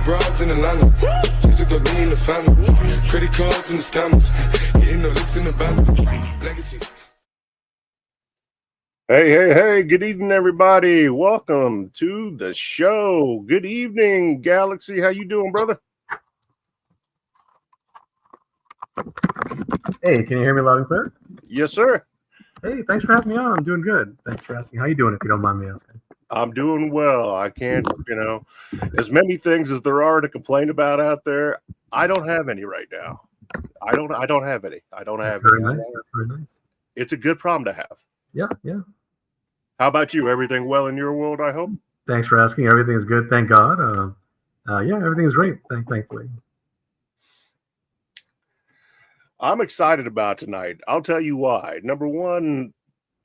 Broads in Atlanta, just took the lean in the family. Credit cards and the scammers, getting the licks in the band. Legacies. Hey, good evening, everybody. Welcome to the show. Good evening, Galaxy. How you doing, brother? Hey, can you hear me loud and clear? Yes, sir. Hey, thanks for having me on. I'm doing good. Thanks for asking. How you doing, if you don't mind me asking? I'm doing well. I can't, as many things as there are to complain about out there, I don't have any right now. I don't have any. I don't have Very any. nice. That's very nice. It's a good problem to have. Yeah. How about you? Everything well in your world, I hope? Thanks for asking. Everything is good. Thank God. Yeah, everything is great. Thankfully. I'm excited about tonight. I'll tell you why. Number one,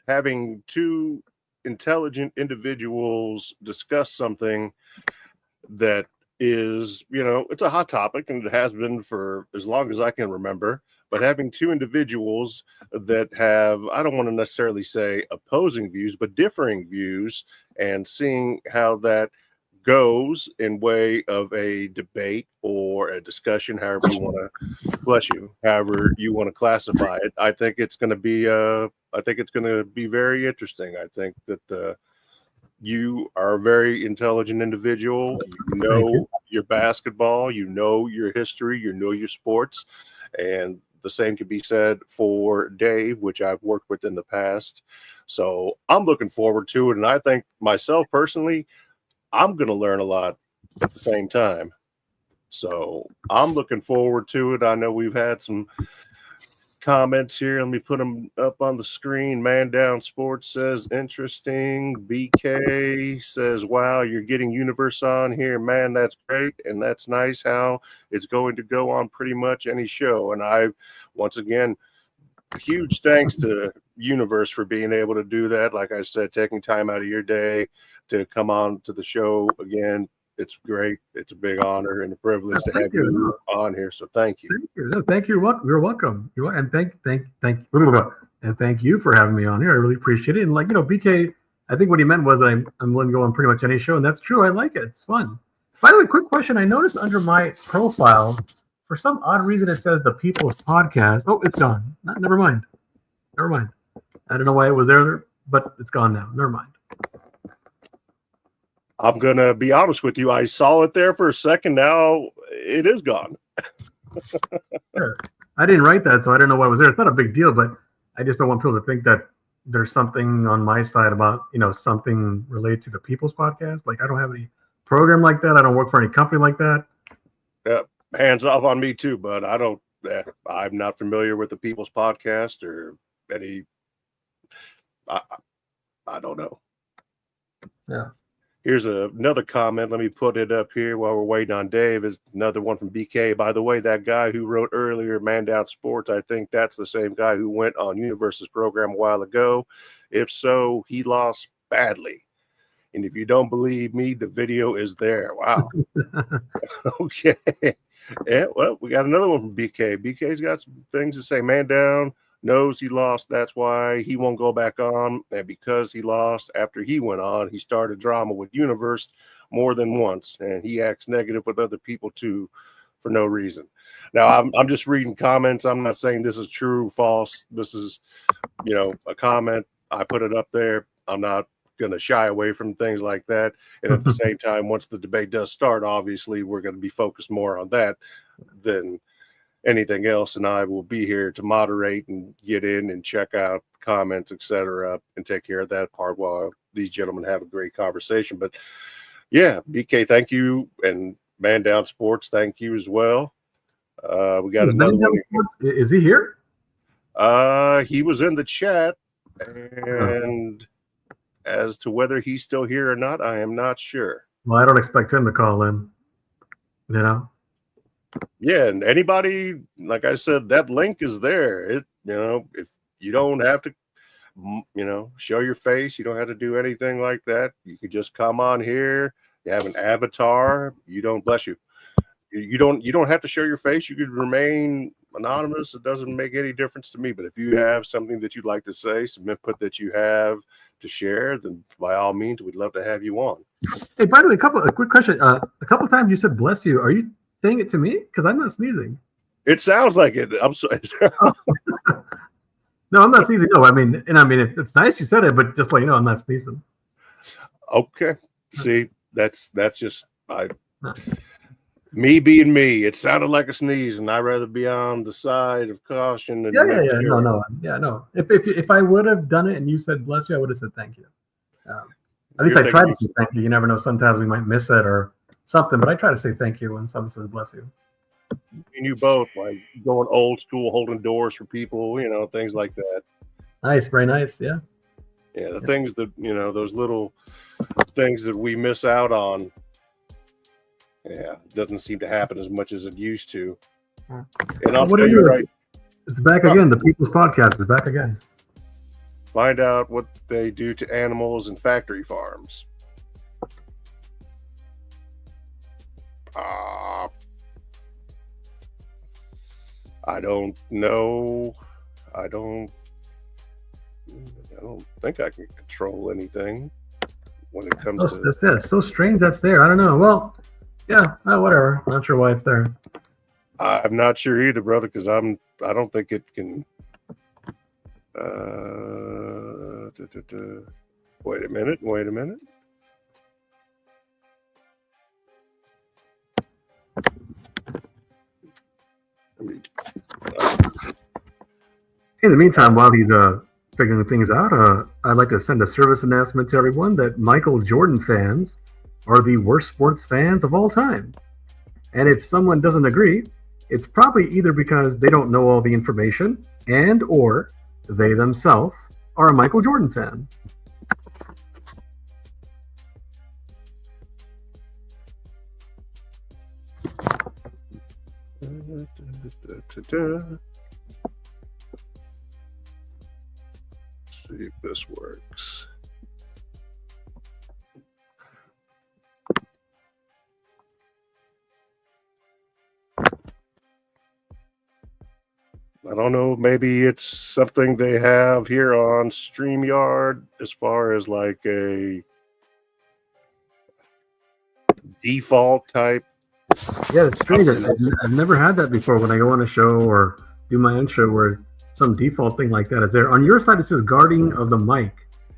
having two intelligent individuals discuss something that is, it's a hot topic, and it has been for as long as I can remember. But having two individuals that have, I don't want to necessarily say opposing views, but differing views, and seeing how that goes in way of a debate or a discussion, however you want to classify it. I think it's going to be very interesting. I think that you are a very intelligent individual. You know your basketball, you know your history, you know your sports, and the same can be said for Dave, which I've worked with in the past. So I'm looking forward to it, and I think myself personally, I'm going to learn a lot at the same time. So I'm looking forward to it. I know we've had some comments here. Let me put them up on the screen. Man Down Sports says, interesting. BK says, wow, you're getting Universe on here. Man, that's great. And that's nice how it's going to go on pretty much any show. And I, once again, huge thanks to Universe for being able to do that. Like I said, taking time out of your day to come on to the show again. It's great. It's a big honor and a privilege to have you on here. So thank you. Thank you. No, thank you. You're welcome. And thank you for having me on here. I really appreciate it. And BK, I think what he meant was I'm willing to go on pretty much any show, and that's true. I like it. It's fun. By the way, quick question. I noticed under my profile, for some odd reason, it says the People's Podcast. Oh, it's gone. Never mind. I don't know why it was there, but it's gone now. Never mind. I'm going to be honest with you. I saw it there for a second. Now it is gone. Sure. I didn't write that, so I don't know why it was there. It's not a big deal, but I just don't want people to think that there's something on my side about, something related to the People's Podcast. Like, I don't have any program like that. I don't work for any company like that. Yeah, hands off on me too, but I'm not familiar with the People's Podcast or any, I don't know. Yeah. Here's another comment. Let me put it up here while we're waiting on Dave. Is another one from BK. By the way, that guy who wrote earlier, Man Down Sports, I think that's the same guy who went on Universe's program a while ago. If so, he lost badly. And if you don't believe me, the video is there. Wow. Okay. Yeah, well, we got another one from BK. BK's got some things to say. Man Down knows he lost. That's why he won't go back on. And because he lost after he went on, he started drama with Universe more than once. And he acts negative with other people too. for no reason. Now I'm just reading comments. I'm not saying this is true, false. This is, a comment. I put it up there. I'm not going to shy away from things like that. And at the same time, once the debate does start, obviously we're going to be focused more on that than anything else. And I will be here to moderate and get in and check out comments, etc., and take care of that part while these gentlemen have a great conversation. But yeah, BK, thank you. And Man Down Sports, thank you as well. We got another one. Is he here? He was in the chat, and as to whether he's still here or not, I am not sure. Well, I don't expect him to call in. Yeah, and anybody, like I said, that link is there. If you don't have to, show your face, you don't have to do anything like that. You could just come on here. You have an avatar. You don't, bless you. You don't have to show your face. You could remain anonymous. It doesn't make any difference to me. But if you have something that you'd like to say, some input that you have to share, then by all means, we'd love to have you on. Hey, by the way, a quick question. A couple of times you said "bless you." Are you saying it to me? Because I'm not sneezing. It sounds like it. I'm sorry. No, I'm not sneezing. No, I mean, it's nice you said it, but just I'm not sneezing. Okay. See, that's just me being me. It sounded like a sneeze, and I'd rather be on the side of caution. And yeah. No. If I would have done it and you said "bless you," I would have said thank you. At least I tried to say thank you. You never know. Sometimes we might miss it or something, but I try to say thank you when someone says "bless you." And you both, like going old school, holding doors for people, things like that. Nice, very nice. Yeah. Yeah, the things that those little things that we miss out on. Yeah, it doesn't seem to happen as much as it used to. And I'll tell you right. It's back again. The People's Podcast is back again. Find out what they do to animals in factory farms. I don't know. I don't think I can control anything when it comes to. That's it. So strange that's there. I don't know. Well, yeah, whatever. Not sure why it's there. I'm not sure either, brother, because I don't think it can. Wait a minute. In the meantime, while he's figuring things out, I'd like to send a service announcement to everyone that Michael Jordan fans are the worst sports fans of all time. And if someone doesn't agree, it's probably either because they don't know all the information and or they themselves are a Michael Jordan fan. See if this works. I don't know, maybe it's something they have here on StreamYard as far as like a default type. Yeah, it's strange. I've never had that before when I go on a show or do my own show where some default thing like that is there. On your side, it says guardian of the mic.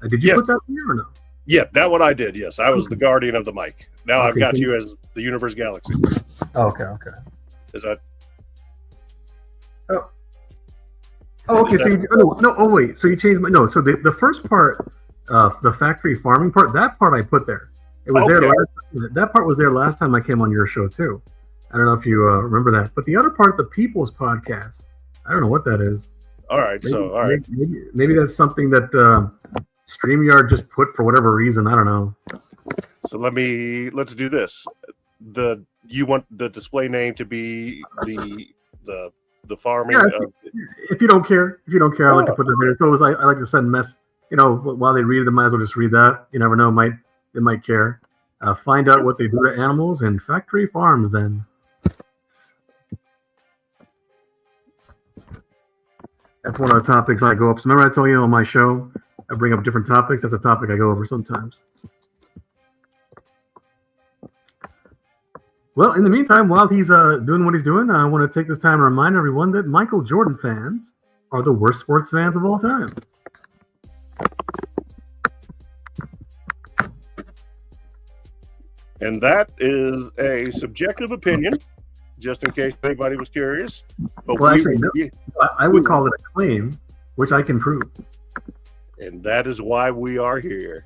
Did you put that here or no? Yeah, that one I did. Yes, I was the guardian of the mic. Now I've got you as the Universe Galaxy. Okay. Is that? Oh, okay. Wait. So you changed my So the first part, the factory farming part, that part I put there. It was there. That part was there last time I came on your show too. I don't know if you remember that. But the other part, the People's Podcast, I don't know what that is. All right. Maybe that's something that StreamYard just put for whatever reason. I don't know. So let's do this. You want the display name to be the farming. Yeah, if you don't care, I like to put it there. It's always I like to send while they read it, they might as well just read that. You never know, they might care. Find out what they do to animals in factory farms. Then that's one of the topics I go up. So remember I told you on my show, I bring up different topics. That's a topic I go over sometimes. Well, in the meantime, while he's doing what he's doing, I want to take this time to remind everyone that Michael Jordan fans are the worst sports fans of all time. And that is a subjective opinion, just in case anybody was curious. But Well, actually, no, I would call it a claim, which I can prove. And that is why we are here.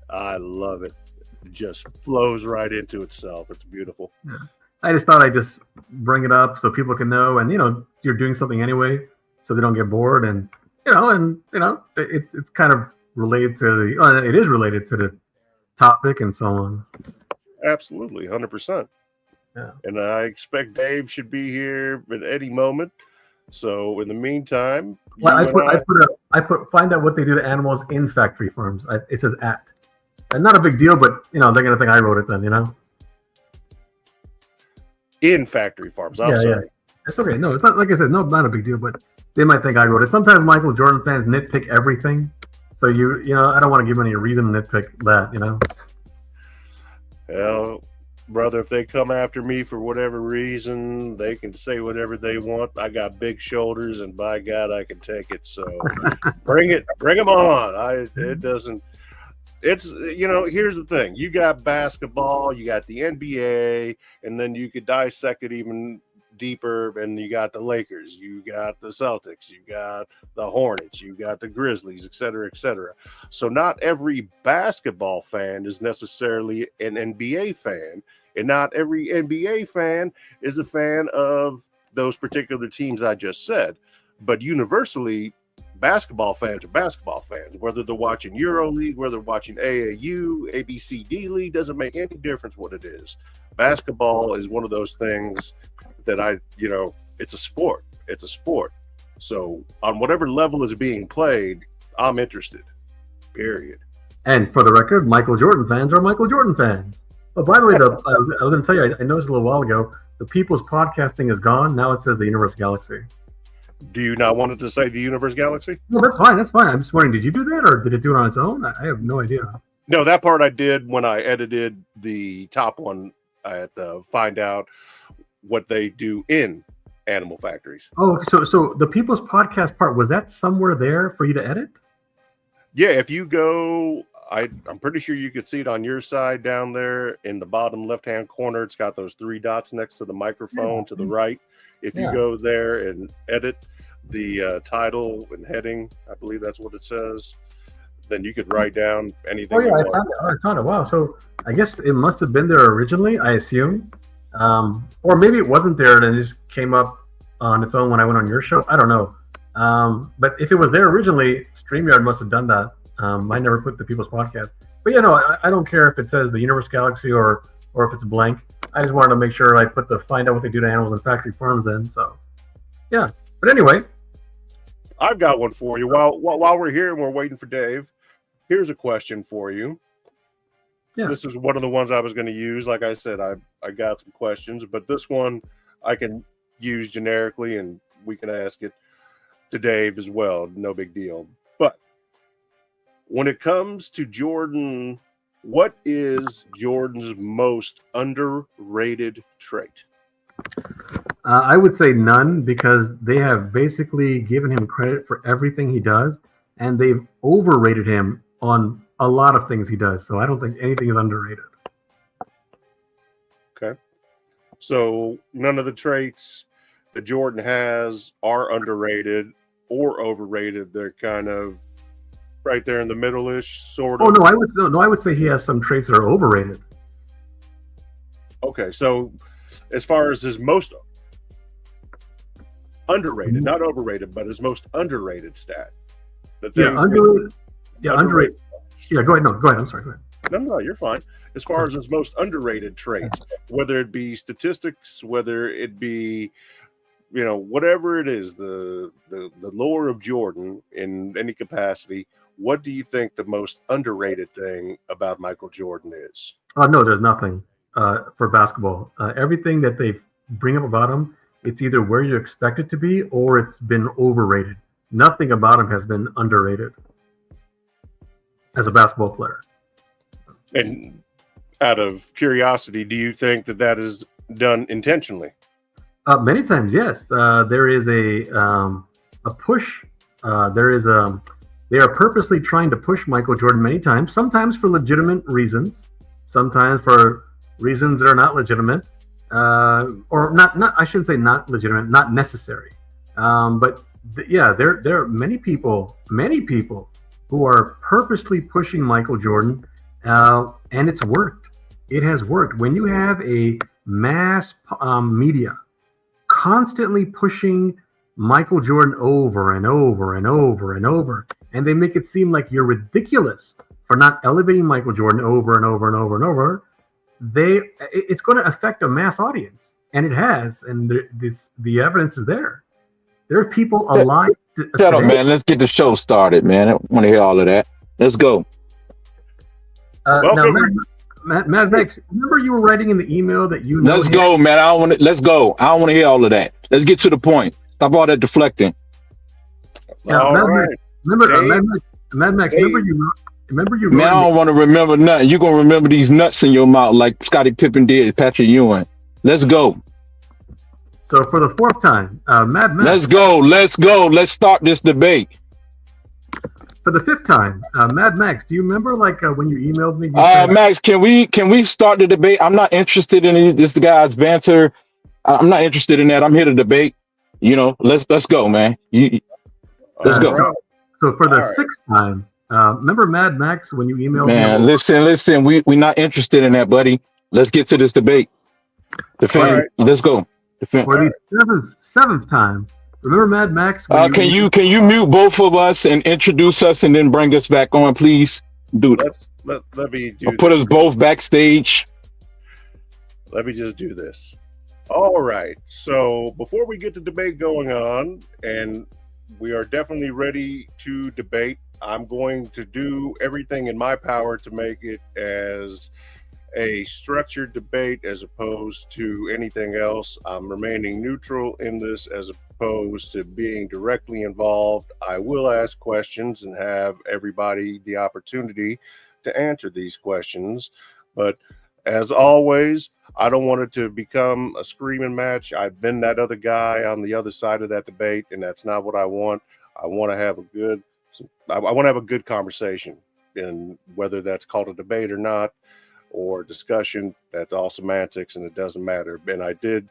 I love it. It just flows right into itself. It's beautiful. Yeah. I just thought I'd just bring it up so people can know, and you're doing something anyway, so they don't get bored, and it's kind of related to it is related to the topic and so on. Absolutely, 100%. Yeah. And I expect Dave should be here at any moment. So in the meantime, well, I put find out what they do to animals in factory farms. It says at, and not a big deal, but they're gonna think I wrote it then, In factory farms. I'm sorry. Yeah. It's okay. No, it's not, like I said, no, not a big deal, but they might think I wrote it. Sometimes Michael Jordan fans nitpick everything. So I don't want to give any reason to nitpick that, Well, brother, if they come after me for whatever reason, they can say whatever they want. I got big shoulders, and by God, I can take it. So bring them on. Here's the thing. You got basketball, you got the NBA, and then you could dissect it even deeper, and you got the Lakers, you got the Celtics, you got the Hornets, you got the Grizzlies, et cetera, et cetera. So not every basketball fan is necessarily an NBA fan, and not every NBA fan is a fan of those particular teams I just said. But universally, basketball fans are basketball fans, whether they're watching EuroLeague, whether they're watching AAU, ABCD League, doesn't make any difference what it is. Basketball is one of those things that it's a sport. It's a sport. So on whatever level is being played, I'm interested, period. And for the record, Michael Jordan fans are Michael Jordan fans. Oh, by the way, I was going to tell you, I noticed a little while ago, the People's Podcasting is gone. Now it says the Universe Galaxy. Do you not want it to say the Universe Galaxy? No, that's fine. That's fine. I'm just wondering, did you do that, or did it do it on its own? I have no idea. No, that part I did when I edited the top one. I had to find out what they do in animal factories. Oh, so the People's Podcast part, was that somewhere there for you to edit? Yeah, if you go, I'm pretty sure you could see it on your side down there in the bottom left-hand corner. It's got those 3 dots next to the microphone to the right. If you go there and edit the title and heading, I believe that's what it says, then you could write down anything. Oh, yeah, I found it. Wow. So I guess it must have been there originally, I assume. Or maybe it wasn't there and it just came up on its own when I went on your show. I don't know. But if it was there originally, StreamYard must have done that. I never put the People's Podcast. But I don't care if it says the Universe Galaxy or if it's blank. I just wanted to make sure I put the find out what they do to animals in factory farms in. So, yeah. But anyway. I've got one for you. While we're here and we're waiting for Dave, here's a question for you. Yeah. This is one of the ones I was going to use. Like I said, I got some questions, but this one I can use generically, and we can ask it to Dave as well. No big deal. But when it comes to Jordan, what is Jordan's most underrated trait? I would say none, because they have basically given him credit for everything he does, and they've overrated him on a lot of things he does. So I don't think anything is underrated. Okay. So none of the traits that Jordan has are underrated or overrated. They're kind of right there in the middle-ish, sort of. Oh, no, I would say he has some traits that are overrated. Okay, so as far as his most underrated, not overrated, but his most underrated stat. Underrated. Yeah, go ahead. No, go ahead. I'm sorry. Go ahead. No, you're fine. As far as his most underrated traits, whether it be statistics, whether it be, whatever it is, the lore of Jordan in any capacity, what do you think the most underrated thing about Michael Jordan is? No, there's nothing for basketball. Everything that they bring up about him, it's either where you expect it to be or it's been overrated. Nothing about him has been underrated as a basketball player. And out of curiosity, do you think that is done intentionally? Many times, yes. There is a push. They are purposely trying to push Michael Jordan many times. Sometimes for legitimate reasons, sometimes for reasons that are not legitimate, or not. I shouldn't say not legitimate, not necessary. But there are many people who are purposely pushing Michael Jordan, and it's worked. It has worked. When you have a mass media constantly pushing Michael Jordan over and over and over and over, and they make it seem like you're ridiculous for not elevating Michael Jordan over and over and over and over, it's going to affect a mass audience, and it has, and the evidence is there. There are people alive. Shut up, man. Let's get the show started, man. I want to hear all of that. Let's go. Now, Mad Max, remember you were writing in the email that you know. Let's go, man. Let's go. I don't want to hear all of that. Let's get to the point. Stop all that deflecting. Now, Mad Max, remember you. Man, I don't want to remember nothing. You're gonna remember these nuts in your mouth like Scottie Pippen did, Patrick Ewing. Let's go. So for the fourth time, Mad Max. Let's go. Let's start this debate. For the fifth time, Mad Max, do you remember when you emailed me? Max, can we start the debate? I'm not interested in this guy's banter. I'm not interested in that. I'm here to debate. Let's go, man. Let's go. So for the sixth time, remember Mad Max when you emailed me? Man, listen. We're not interested in that, buddy. Let's get to this debate. Defend. Right. Let's go. Defend. For the seventh time, remember Mad Max? Can you mute both of us and introduce us and then bring us back on, please? Do that. Let me do. Put us both backstage. Let me just do this. All right. So before we get the debate going on, and we are definitely ready to debate, I'm going to do everything in my power to make it as a structured debate as opposed to anything else. I'm remaining neutral in this as opposed to being directly involved. I will ask questions and have everybody the opportunity to answer these questions. But as always, I don't want it to become a screaming match. I've been that other guy on the other side of that debate, and that's not what I want. I want to have a good conversation, and whether that's called a debate or not, or discussion, that's all semantics, and it doesn't matter. And I did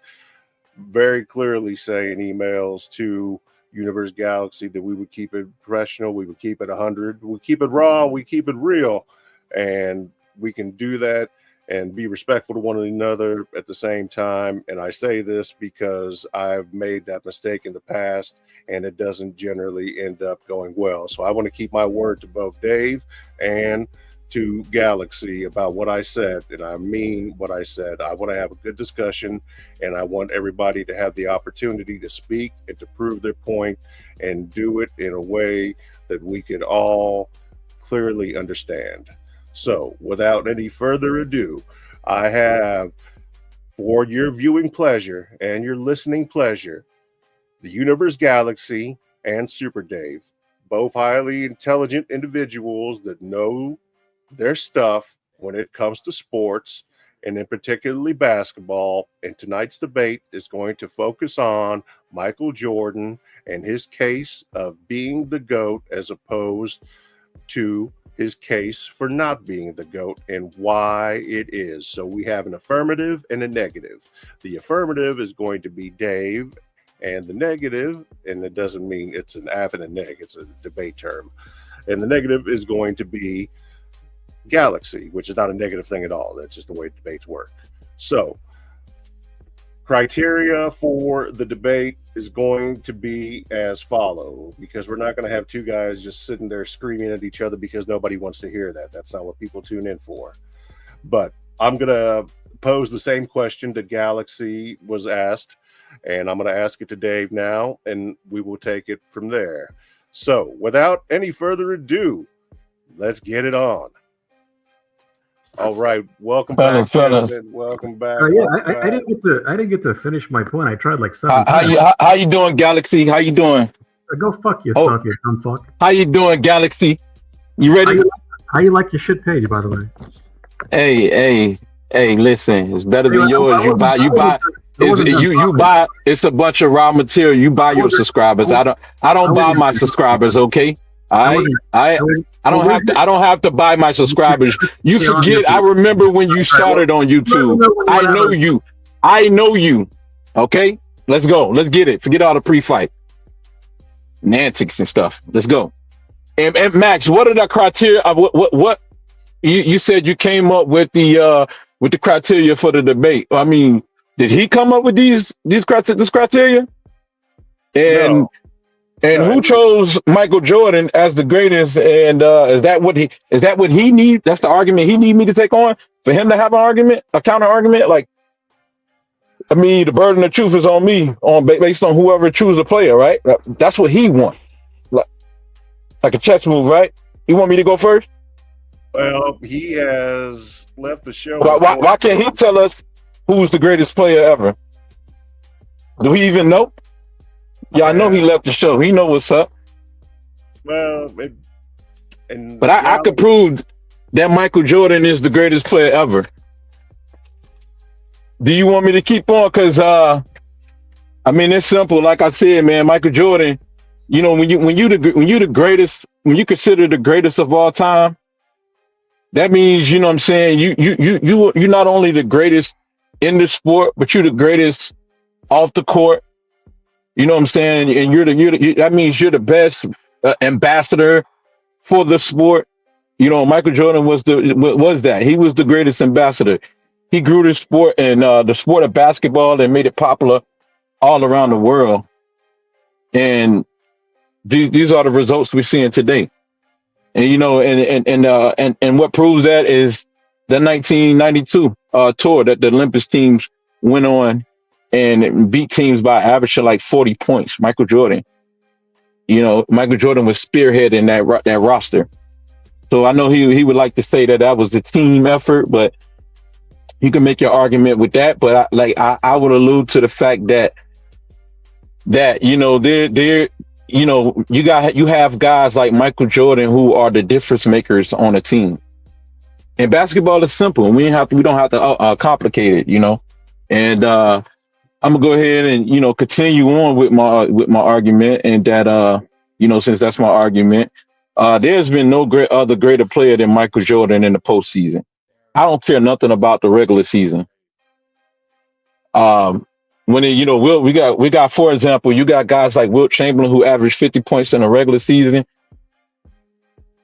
very clearly say in emails to Universe Galaxy that we would keep it professional, we would keep it 100, we keep it raw, we keep it real, and we can do that and be respectful to one another at the same time. And I say this because I've made that mistake in the past, and it doesn't generally end up going well. So I want to keep my word to both Dave and to Galaxy about what I said, and I mean what I said. I want to have a good discussion, and I want everybody to have the opportunity to speak and to prove their point, and do it in a way that we could all clearly understand. So without any further ado, I have, for your viewing pleasure and your listening pleasure, the Universe Galaxy and Super Dave, both highly intelligent individuals that know their stuff when it comes to sports, and in particularly basketball. And tonight's debate is going to focus on Michael Jordan and his case of being the GOAT as opposed to his case for not being the GOAT and why it is. So we have an affirmative and a negative. The affirmative is going to be Dave, and the negative, and it doesn't mean it's an aff and a neg, it's a debate term, and the negative is going to be Galaxy, which is not a negative thing at all. That's just the way debates work. So criteria for the debate is going to be as follows, because we're not going to have two guys just sitting there screaming at each other because nobody wants to hear that. That's not what people tune in for. But I'm going to pose the same question that Galaxy was asked, and I'm going to ask it to Dave now, and we will take it from there. So without any further ado, let's get it on. All right, welcome back, fellas. Welcome back. I didn't get to finish my point. I tried like 7 times. How you doing, Galaxy? How you doing? Go fuck yourself, you dumb fuck. How you doing, Galaxy? You ready? How you like your shit page, by the way? Hey, listen, it's better than Anyway, yours. I wasn't done You talking. buy, it's a bunch of raw material. You buy I your wasn't, subscribers. I I don't buy wasn't my done talking. subscribers, okay? All I right. wasn't. I I wasn't. I Well, don't have to buy my subscribers. You be honest. forget, I remember when you All right. Well, started on YouTube. I know whatever. you. I know you. Okay? Let's go. Let's get it. Forget all the pre-fight antics and stuff. Let's go. And Max, what are the criteria? What you said you came up with the criteria for the debate. I mean, did he come up with this criteria? And No, no, who chose Michael Jordan as the greatest? And is that what he needs? That's the argument he need me to take on for him to have an argument, a counter argument. Like, I mean, the burden of truth is on me, based on whoever chooses a player, right? That's what he wants, like a chess move, right? You want me to go first? well, he has left the show. Why can't he tell us who's the greatest player ever? Do we even know? Yeah, I know he left the show. He know what's up. Well, but I could prove that Michael Jordan is the greatest player ever. Do you want me to keep on? Because I mean, it's simple. Like I said, man, Michael Jordan. You know, when you the greatest, when you consider the greatest of all time, that means, you know what I'm saying, you're not only the greatest in the sport, but you're the greatest off the court. You know what I'm saying? And that means you're the best ambassador for the sport. You know, Michael Jordan was that. He was the greatest ambassador. He grew the sport and the sport of basketball and made it popular all around the world. And these are the results we're seeing today. And you know, and what proves that is the 1992 tour that the Olympus teams went on and beat teams by average of like 40 points. Michael Jordan, you know, Michael Jordan was spearheading that roster. So I know he would like to say that was the team effort, but you can make your argument with that. But I would allude to the fact that you know they're you know, you have guys like Michael Jordan who are the difference makers on a team. And basketball is simple. We don't have to complicate it, you know. And I'm gonna go ahead and, you know, continue on with my argument, and that you know, since that's my argument, there's been no other greater player than Michael Jordan in the postseason. I don't care nothing about the regular season. When you know, we got, for example, you got guys like Wilt Chamberlain who averaged 50 points in a regular season,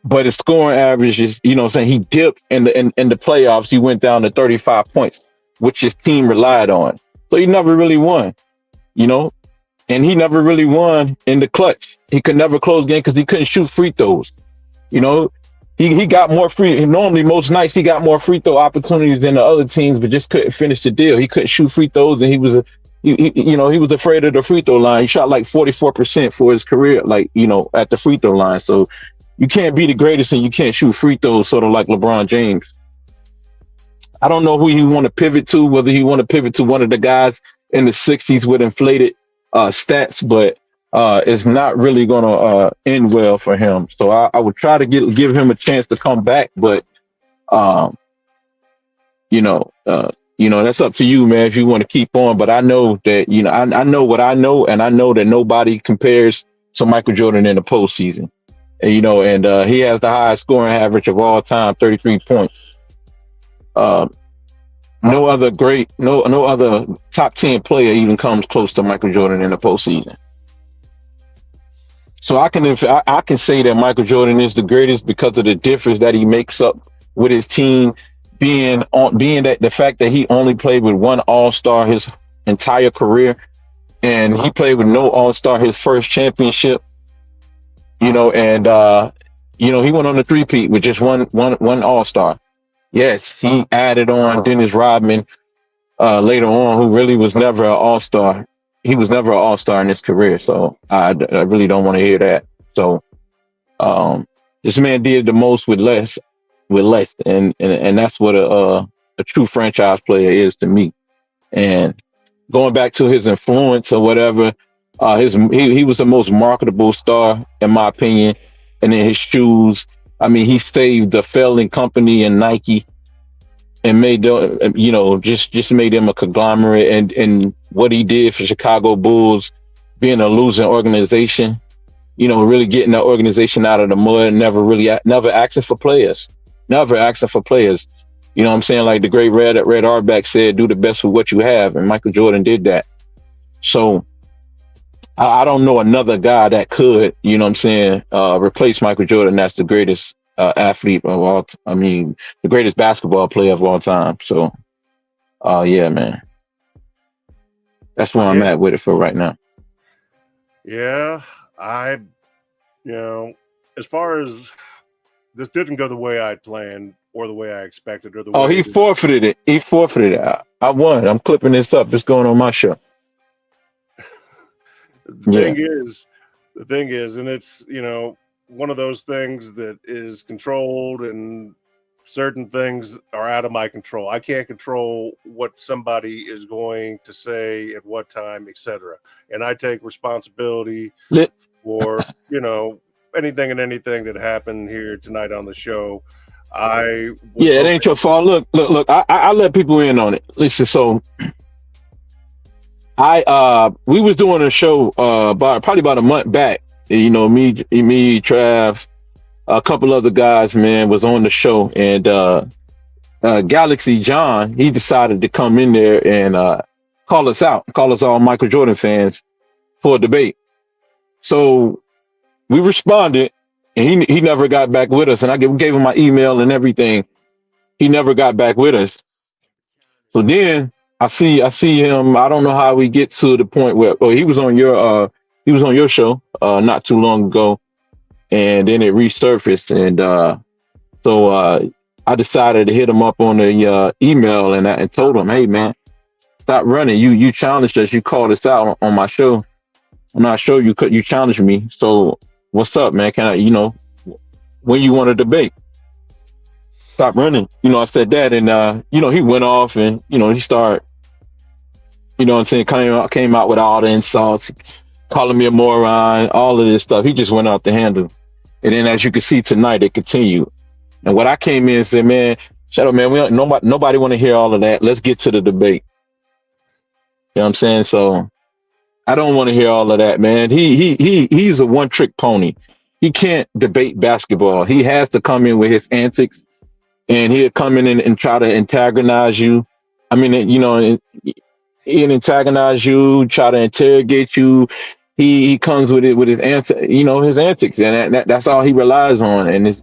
but his scoring average is, you know what I'm saying, he dipped in the playoffs. He went down to 35 points, which his team relied on. So he never really won, you know, and he never really won in the clutch. He could never close game because he couldn't shoot free throws. You know, he got more normally most nights he got more free throw opportunities than the other teams, but just couldn't finish the deal. He couldn't shoot free throws, and he was afraid of the free throw line. He shot like 44% for his career, like, you know, at the free throw line. So you can't be the greatest and you can't shoot free throws, sort of like LeBron James. I don't know who he want to pivot to, whether he want to pivot to one of the guys in the 60s with inflated stats, but it's not really going to end well for him. So I would try to give him a chance to come back, but you know, that's up to you, man, if you want to keep on. But I know that, you know, I know what I know, and I know that nobody compares to Michael Jordan in the postseason. And, you know, and he has the highest scoring average of all time, 33 points. No other top 10 player even comes close to Michael Jordan in the postseason. So I can say that Michael Jordan is the greatest because of the difference that he makes up with his team, being that the fact that he only played with one All-Star his entire career, and he played with no All-Star his first championship. You know, and you know, he went on the three-peat with just one All-Star. Yes, he added on Dennis Rodman later on, who really was never an All-Star. He was never an All-Star in his career, so I really don't want to hear that. So this man did the most with less, and that's what a true franchise player is to me. And going back to his influence or whatever, he was the most marketable star in my opinion. And in his shoes, I mean, he saved the failing company in Nike. and made them, just made them a conglomerate. And what he did for Chicago Bulls, being a losing organization, really getting that organization out of the mud, never asking for players, never asking for players. You know what I'm saying? Like the great Red Auerbach said, do the best with what you have. And Michael Jordan did that. So I don't know another guy that could, replace Michael Jordan. That's the greatest athlete of all. The greatest basketball player of all time. So, yeah, man, that's where I'm at with it for right now. Yeah, as far as this didn't go the way I planned or the way I expected or the way he forfeited it. He forfeited it. I won. I'm clipping this up. It's going on my show. The thing is, and it's, one of those things that is controlled, and certain things are out of my control. I can't control what somebody is going to say at what time, etc. And I take responsibility for, anything that happened here tonight on the show. It ain't your fault. Look, I let people in on it. Listen, so we was doing a show probably about a month back. Me, Trav, a couple other guys, man, was on the show, and Galaxy John, he decided to come in there and call us all Michael Jordan fans for a debate. So we responded, and he never got back with us. And I gave him my email and everything. He never got back with us. So then I see him. I don't know how we get to the point where he was on your show not too long ago, and then it resurfaced. And so I decided to hit him up on the email and told him, hey man, stop running. You challenged us. You called us out on my show. On our show, you challenged me. So what's up, man? Can I, when you want to debate? Stop running. I said that, and he went off, and he started, came out with all the insults, calling me a moron, all of this stuff. He just went off the handle. And then, as you can see tonight, it continued. And what I came in and said, man, shut up, man. Nobody want to hear all of that. Let's get to the debate. You know what I'm saying? So I don't want to hear all of that, man. He's a one-trick pony. He can't debate basketball. He has to come in with his antics, and he'll come in and try to antagonize you. I mean, he'll antagonize you, try to interrogate you. He comes with it with his his antics, and that's all he relies on. And he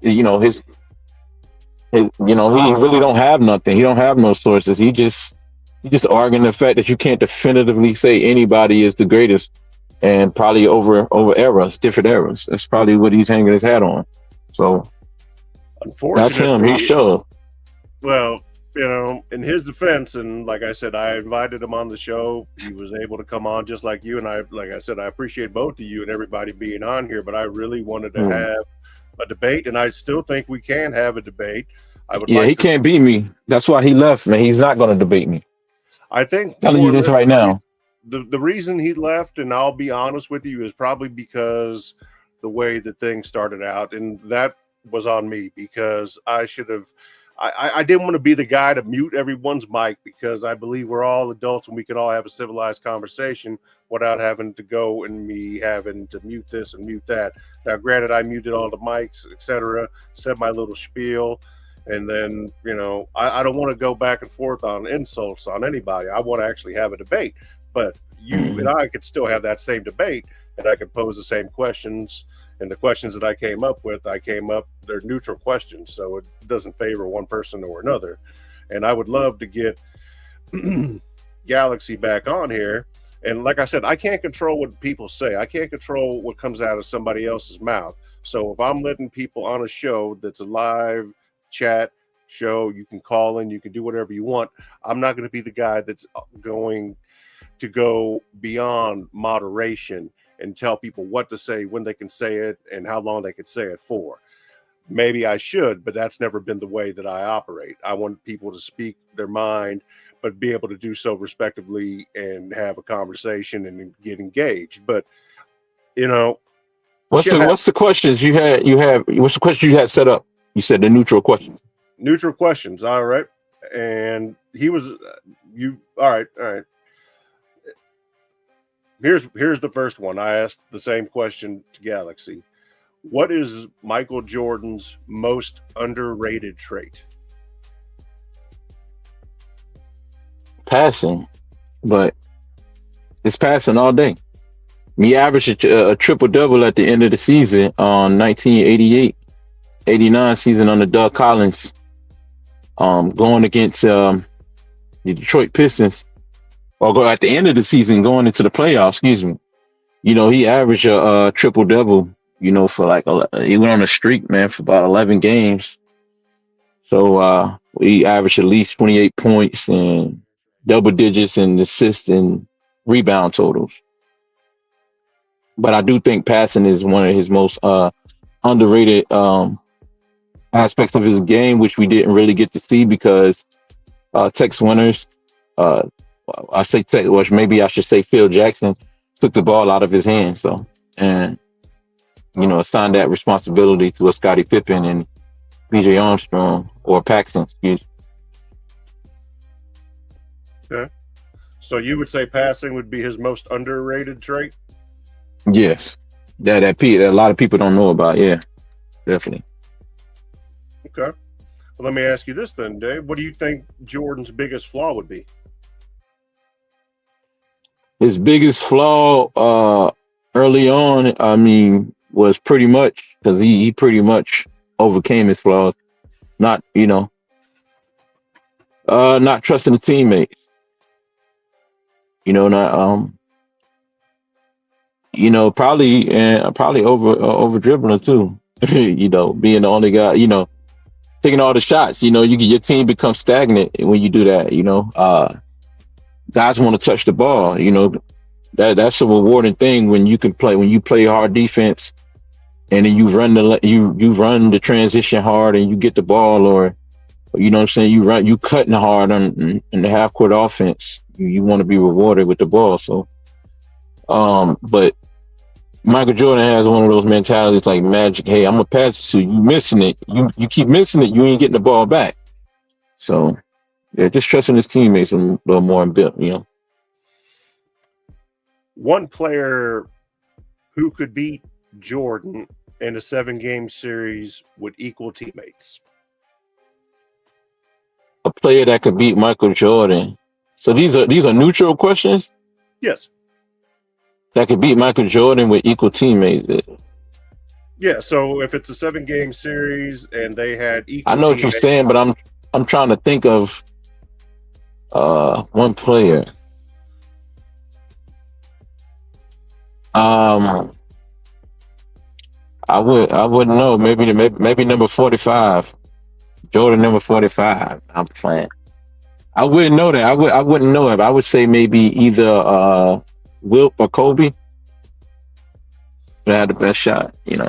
really don't have nothing. He don't have no sources. He just arguing the fact that you can't definitively say anybody is the greatest, and probably over eras, different eras. That's probably what he's hanging his hat on. So unfortunately, that's him. He showed. Well, in his defense, and like I said, I invited him on the show. He was able to come on just like you. And like I said, I appreciate both of you and everybody being on here, but I really wanted to have a debate, and I still think we can have a debate. He can't beat me. That's why he left, man. He's not going to debate me. I think telling you this right now. The reason he left, and I'll be honest with you, is probably because the way that things started out, and that was on me, because I should have. I didn't want to be the guy to mute everyone's mic, because I believe we're all adults and we can all have a civilized conversation without having to go and me having to mute this and mute that. Now, granted, I muted all the mics, etc., said my little spiel, and then, I don't want to go back and forth on insults on anybody. I want to actually have a debate, but you and I could still have that same debate, and I could pose the same questions. And the questions that I came up with, they're neutral questions, so it doesn't favor one person or another. And I would love to get Galaxy back on here. And like I said, I can't control what people say. I can't control what comes out of somebody else's mouth. So if I'm letting people on a show that's a live chat show, you can call in, you can do whatever you want. I'm not going to be the guy that's going to go beyond moderation and tell people what to say, when they can say it, and how long they can say it for. Maybe I should, but that's never been the way that I operate. I want people to speak their mind, but be able to do so respectively and have a conversation and get engaged. But what's the questions you had? What's the questions you had set up? You said the neutral questions. Neutral questions. All right. and he was you. All right. Here's the first one. I asked the same question to Galaxy. What is Michael Jordan's most underrated trait? Passing, but it's passing all day. He averaged a triple-double at the end of the season on 1988-89 season under Doug Collins, going against the Detroit Pistons, or go at the end of the season going into the playoffs, excuse me. He averaged a triple-double, for like, he went on a streak, man, for about 11 games. So he averaged at least 28 points and double digits in assists and rebound totals. But I do think passing is one of his most underrated aspects of his game, which we didn't really get to see because Tex Winters, I say Tex, or maybe I should say Phil Jackson, took the ball out of his hands. So, and assigned that responsibility to a Scottie Pippen and B.J. Armstrong or Paxson. Excuse. Okay. So you would say passing would be his most underrated trait? Yes. That a lot of people don't know about. Yeah, definitely. Okay. Well, let me ask you this then, Dave. What do you think Jordan's biggest flaw would be? His biggest flaw early on, was pretty much because he pretty much overcame his flaws. Not trusting the teammates. Probably over dribbling too. Being the only guy, taking all the shots. Your team becomes stagnant when you do that. Guys want to touch the ball. That's a rewarding thing when you play hard defense, and then you run the transition hard and you get the ball, or you cutting hard in the half court offense. You want to be rewarded with the ball. So, but Michael Jordan has one of those mentalities like Magic. Hey, I'm gonna pass it to you. You missing it. You keep missing it. You ain't getting the ball back. So, yeah, just trusting his teammates a little more and built. One player who could beat Jordan in a 7-game series would equal teammates. A player that could beat Michael Jordan. So these are neutral questions? Yes. That could beat Michael Jordan with equal teammates. Yeah, so if it's a 7-game series and they had equal I know what you're saying, but I'm trying to think of one player. I wouldn't know. Maybe number 45. Jordan number 45. I'm playing. I wouldn't know that. I wouldn't know it. I would say maybe either Wilt or Kobe. But I had the best shot, Okay.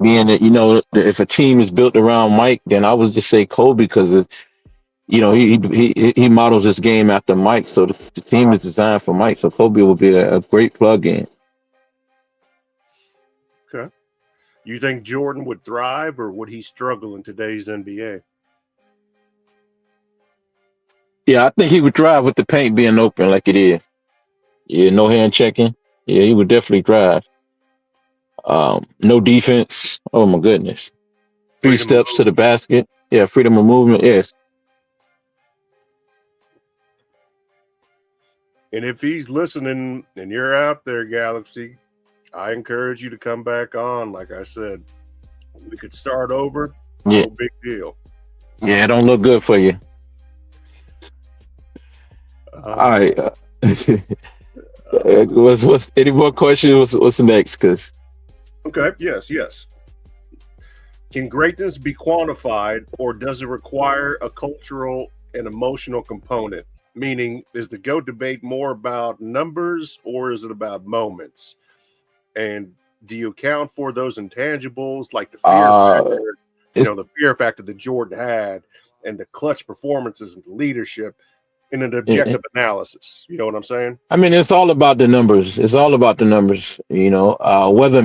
Being that, if a team is built around Mike, then I would just say Kobe because he models his game after Mike. So the team is designed for Mike. So Kobe will be a great plug-in. Okay. You think Jordan would thrive or would he struggle in today's NBA? Yeah, I think he would thrive with the paint being open like it is. Yeah, no hand checking. Yeah, he would definitely thrive. No defense. Oh my goodness. Three steps to the basket. Yeah, freedom of movement. Yes. And if he's listening and you're out there, Galaxy, I encourage you to come back on. Like I said, we could start over. Yeah. No big deal. Yeah, it don't look good for you. All right. What's any more questions? What's next? Okay. Yes. Can greatness be quantified, or does it require a cultural and emotional component? Meaning, is the GOAT debate more about numbers, or is it about moments? And do you account for those intangibles like the fear factor? The fear factor that Jordan had, and the clutch performances and the leadership in an objective analysis. You know what I'm saying? I mean, it's all about the numbers. It's all about the numbers. Whether a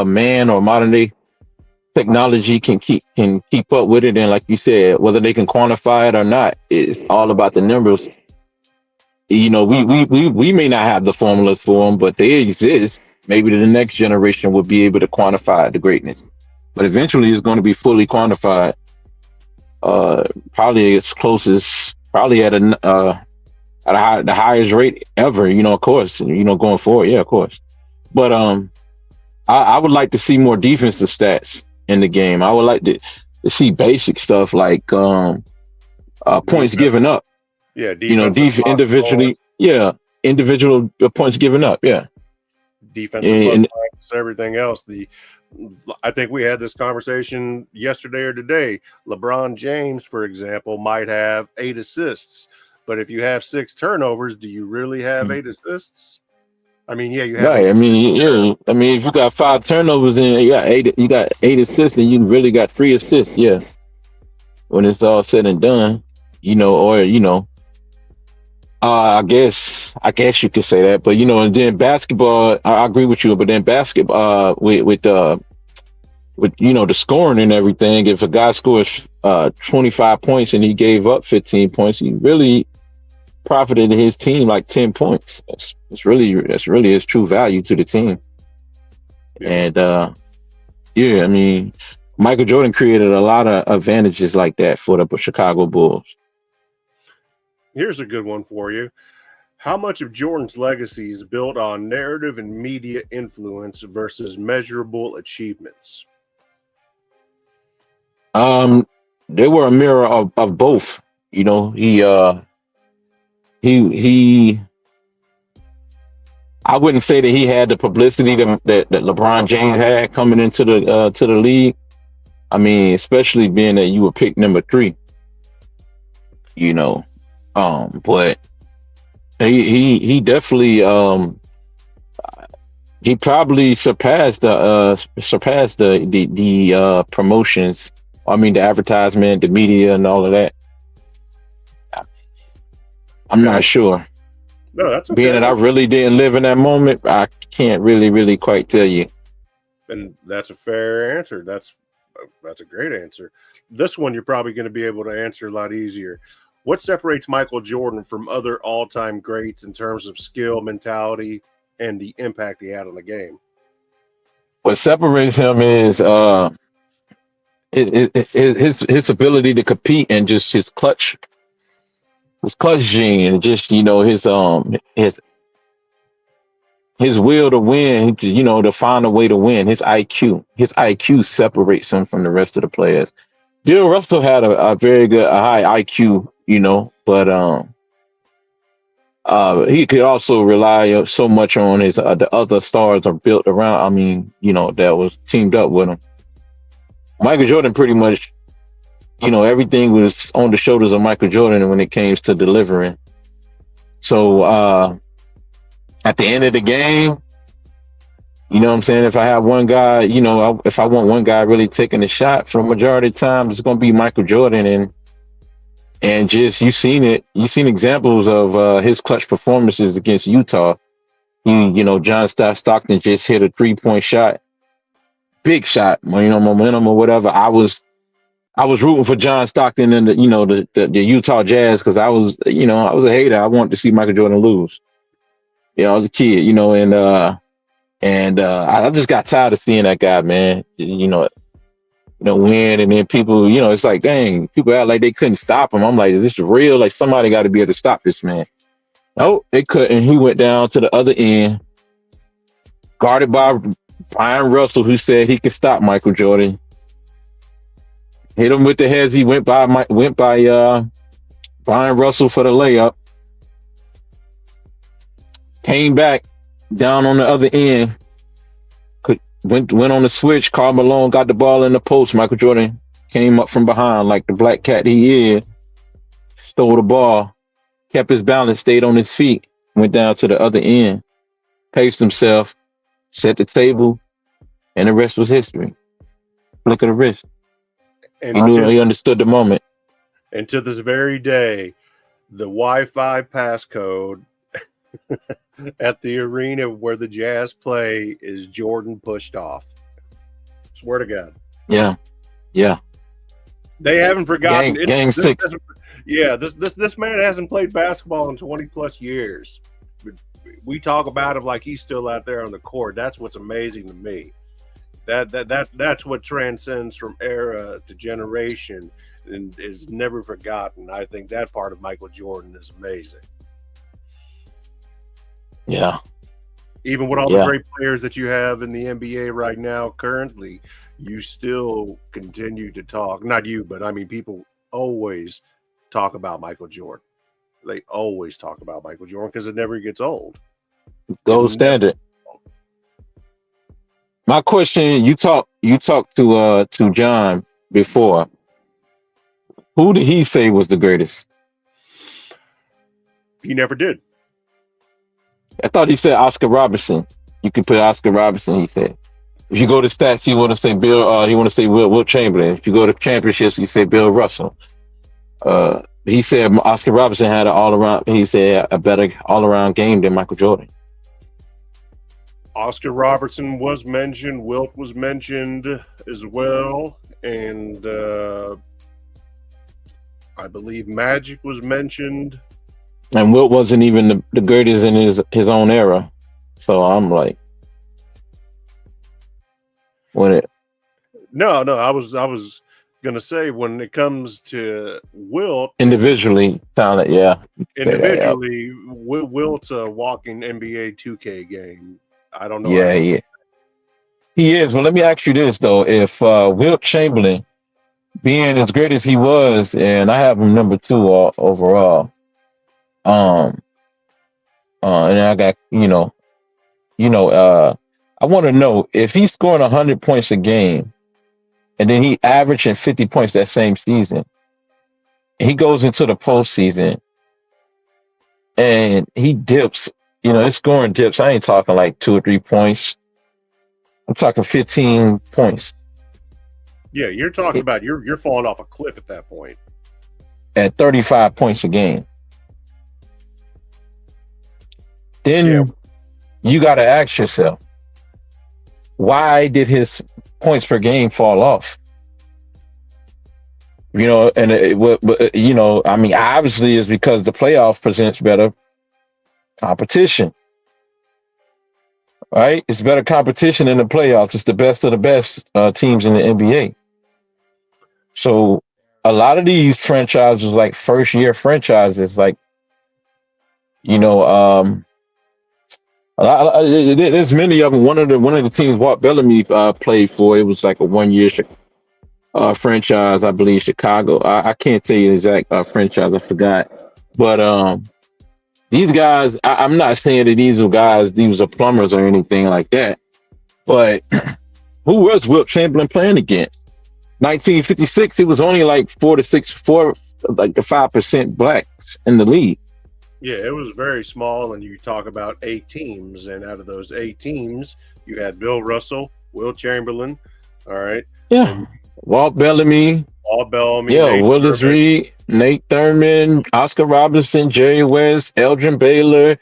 man or modern day technology can keep up with it. And like you said, whether they can quantify it or not, it's all about the numbers. You know, we may not have the formulas for them, but they exist. Maybe the next generation will be able to quantify the greatness, but eventually it's going to be fully quantified. Probably as close as probably at the highest rate ever. You know, of course. You know, going forward, yeah, of course. But I would like to see more defensive stats in the game. I would like to see basic stuff like points given up. Yeah, You know, individually, yeah, individual points given up. Yeah, defensive plus minus, everything else. I think we had this conversation yesterday or today. LeBron James, for example, might have 8 assists, but if you have 6 turnovers, do you really have 8 assists? I mean, yeah, you have. Right. I mean, yeah. I mean, if you got 5 turnovers and you got 8 assists, and you really got 3 assists. Yeah. When it's all said and done, you know, or you know, I guess you could say that, but you know, and then basketball, I agree with you. But then basketball, with you know the scoring and everything, if a guy scores 25 points and he gave up 15 points, he really profited his team like 10 points. That's really his true value to the team. Yeah. And yeah, I mean, Michael Jordan created a lot of advantages like that for the Chicago Bulls. Here's a good one for you. How much of Jordan's legacy is built on narrative and media influence versus measurable achievements? They were a mirror of both. You know, he I wouldn't say that he had the publicity that LeBron James had coming into the league. I mean, especially being that you were picked number 3. You know, but he definitely he probably surpassed the promotions. I mean, the advertisement, the media, and all of that. I'm not sure. No, that's okay. Being that I really didn't live in that moment, I can't really quite tell you. And that's a fair answer. That's a great answer. This one you're probably going to be able to answer a lot easier. What separates Michael Jordan from other all-time greats in terms of skill, mentality, and the impact he had on the game? What separates him is his ability to compete and just his clutch gene, and just, you know, his will to win, you know, to find a way to win. His IQ separates him from the rest of the players. Bill Russell had a very good, high IQ, you know, but he could also rely so much on his the other stars are built around. I mean, you know, that was teamed up with him. Michael Jordan pretty much, you know, everything was on the shoulders of Michael Jordan when it came to delivering. So at the end of the game, you know what I'm saying? If I have one guy, you know, if I want one guy really taking the shot for the majority of the time, it's going to be Michael Jordan. And just, you've seen examples of his clutch performances against Utah. You know, John Stockton just hit a 3-point shot, big shot, you know, momentum or whatever. I was rooting for John Stockton and the Utah Jazz, because I was a hater. I wanted to see Michael Jordan lose. You know, I was a kid, you know, and I just got tired of seeing that guy, man. You know, win, and then people, you know, it's like, dang, people act like they couldn't stop him. I'm like, is this real? Like, somebody got to be able to stop this man. No, they couldn't. He went down to the other end, guarded by Brian Russell, who said he could stop Michael Jordan. Hit him with the heads. He went by Brian Russell for the layup. Came back down on the other end. Went on the switch. Karl Malone got the ball in the post. Michael Jordan came up from behind like the black cat he is. Stole the ball. Kept his balance. Stayed on his feet. Went down to the other end. Paced himself. Set the table. And the rest was history. Flick of the wrist. And he understood the moment. And to this very day, the Wi-Fi passcode at the arena where the Jazz play is Jordan pushed off. Swear to God. Yeah. Yeah. They haven't forgotten Game 6. This man hasn't played basketball in 20 plus years. We talk about him like he's still out there on the court. That's what's amazing to me. That's what transcends from era to generation and is never forgotten. I think that part of Michael Jordan is amazing. Yeah. Even with all the great players that you have in the NBA right now currently, you still continue to talk. Not you, but I mean, people always talk about Michael Jordan. They always talk about Michael Jordan because it never gets old. Gold standard. My question, you talked to John before. Who did he say was the greatest? He never did. I thought he said Oscar Robertson. You could put Oscar Robertson, he said. If you go to stats, he want to say Wilt Chamberlain. If you go to championships, he say Bill Russell. He said Oscar Robertson had an all-around, he said a better all-around game than Michael Jordan. Oscar Robertson was mentioned. Wilt was mentioned as well. And I believe Magic was mentioned. And Wilt wasn't even the greatest in his own era. So I'm like, No, I was gonna say when it comes to Wilt individually, Wilt's a walking NBA 2K game. I don't know. Yeah, he is. Well, let me ask you this though: if Wilt Chamberlain, being as great as he was, and I have him number 2 overall, and I got I want to know if he's scoring 100 points a game, and then he averaging 50 points that same season. He goes into the postseason, and he dips. His scoring dips. I ain't talking like 2 or 3 points. I'm talking 15 points. Yeah, you're talking about you're falling off a cliff at that point. At 35 points a game. Then you got to ask yourself, why did his points per game fall off? And I mean, obviously it's because the playoff presents better competition, right? It's better competition in the playoffs. It's the best of the best teams in the NBA. So a lot of these franchises, like first year franchises, like, there's many of them. One of the teams Walt Bellamy played for, it was like a 1 year franchise, I believe, Chicago. I can't tell you the exact franchise, I forgot. But these guys, I'm not saying that these are plumbers or anything like that. But who was Wilt Chamberlain playing against? 1956, it was only like 4 to 5% blacks in the league. Yeah, it was very small, and you talk about 8 teams, and out of those 8 teams, you had Bill Russell, Wilt Chamberlain, all right? Yeah, Walt Bellamy. Yeah, Willis Reed, Nate Thurman, Oscar Robertson, Jerry West, Elgin Baylor.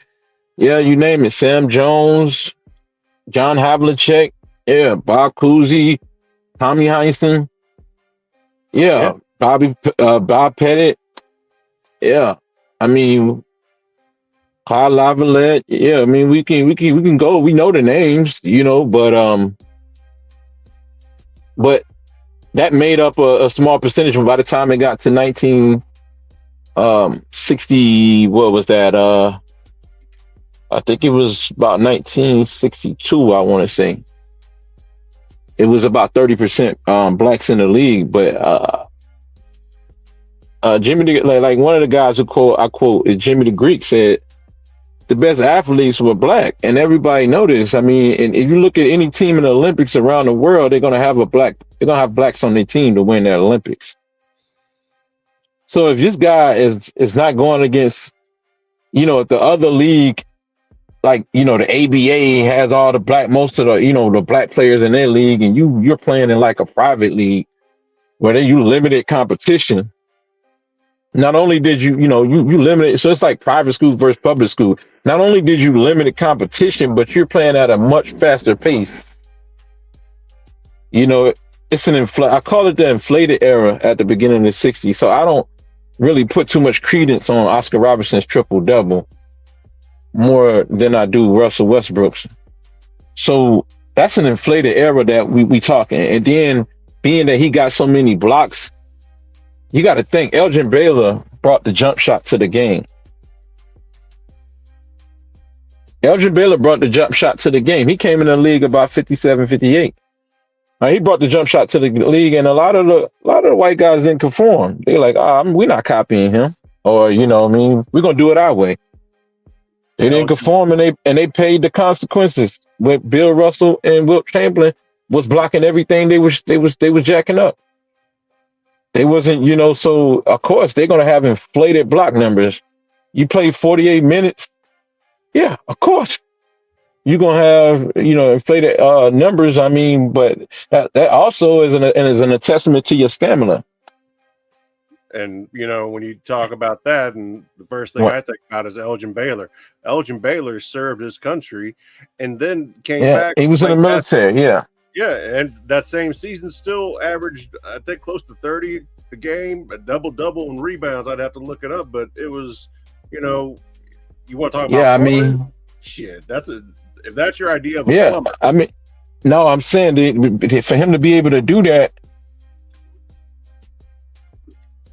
Yeah, you name it. Sam Jones, John Havlicek. Yeah, Bob Cousy, Tommy Heinsohn. Yeah, Bob Pettit. Yeah, I mean, Kyle Lavalette. Yeah, I mean, we can go. We know the names, but that made up a small percentage. And by the time it got to 1960, what was that? I think it was about 1962. I want to say it was about 30% blacks in the league. But Jimmy, like one of the guys who I quote, is Jimmy the Greek, said the best athletes were black, and everybody noticed. I mean, and if you look at any team in the Olympics around the world, they're gonna have blacks on their team to win that Olympics. So if this guy is not going against, if the other league, like the ABA has all the most of the black players in their league, and you're playing in like a private league where you limited competition. Not only did you limited, so it's like private school versus public school. Not only did you limit competition, but you're playing at a much faster pace. I call it the inflated era at the beginning of the 60s. So I don't really put too much credence on Oscar Robertson's triple double more than I do Russell Westbrook's. So that's an inflated era that we talking. And then being that he got so many blocks, you got to think Elgin Baylor brought the jump shot to the game. Elgin Baylor brought the jump shot to the game. He came in the league about 57, 58. He brought the jump shot to the league, and a lot of the white guys didn't conform. They're like, we're not copying him, or we're gonna do it our way. They didn't conform, and they paid the consequences. With Bill Russell and Wilt Chamberlain was blocking everything they was jacking up. They wasn't, so of course they're gonna have inflated block numbers. You play 48 minutes, yeah, of course. You're gonna have inflated numbers. But that also is an testament to your stamina. And when you talk about that, and the first thing I think about is Elgin Baylor. Elgin Baylor served his country, and then came back. He was in the military. Yeah, and that same season still averaged, I think, close to 30 a game, a double in rebounds. I'd have to look it up, but it was, you want to talk about? Yeah, shit. If that's your idea of a plumber. No, I'm saying for him to be able to do that,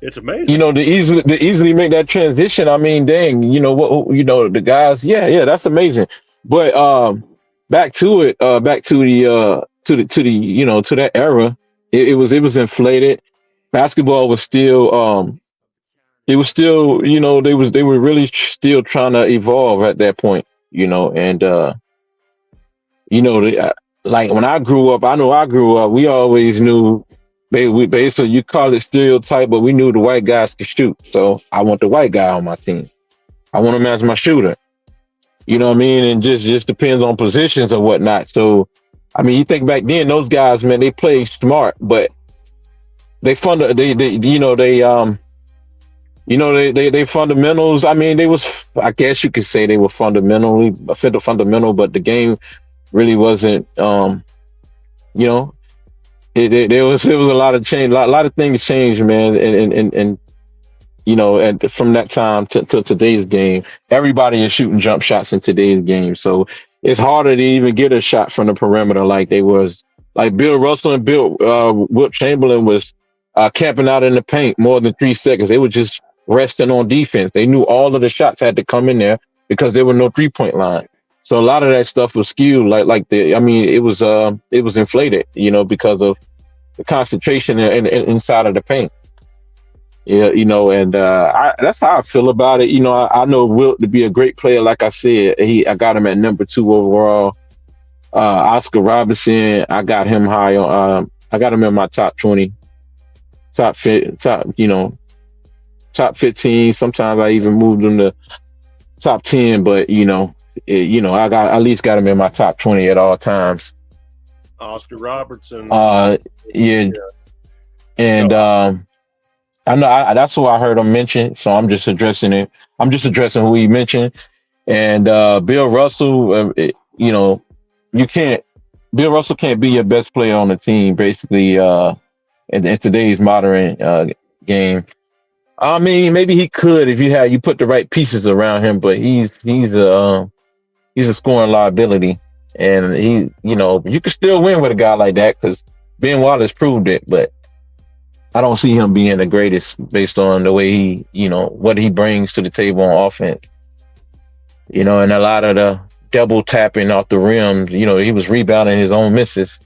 it's amazing. To easily make that transition. Dang, the guys. Yeah, that's amazing. But back to it. Back to that era. It was inflated. Basketball was still. It was still. They were really still trying to evolve at that point. And. Like when I grew up, we always knew, basically you call it stereotype, but we knew the white guys could shoot. So I want the white guy on my team. I want him as my shooter. You know what I mean? And just depends on positions or whatnot. So, you think back then, those guys, man, they played smart, but they fundamentals. They was, I guess you could say they were fundamental, but the game really wasn't. There was a lot of change. A lot of things changed, man, and from that time to today's game, everybody is shooting jump shots in today's game. So it's harder to even get a shot from the perimeter like they was. Like Bill Russell and Wilt Chamberlain was camping out in the paint more than 3 seconds. They were just resting on defense. They knew all of the shots had to come in there because there were no 3-point line. So a lot of that stuff was skewed, it was inflated, because of the concentration inside of the paint. Yeah, and that's how I feel about it. I know Wilt to be a great player. Like I said, I got him at number 2 overall. Oscar Robertson, I got him high on. I got him in my top 20, top 15. Sometimes I even moved him to top 10, but I at least got him in my top 20 at all times. Oscar Robertson. Yeah. And I know that's who I heard him mention. So I'm just addressing it. I'm just addressing who he mentioned. And Bill Russell, Bill Russell can't be your best player on the team, basically, in today's modern game. Maybe he could if you put the right pieces around him, but he's a scoring liability, and you can still win with a guy like that because Ben Wallace proved it, but I don't see him being the greatest based on the way he, what he brings to the table on offense. And a lot of the double tapping off the rim, he was rebounding his own misses.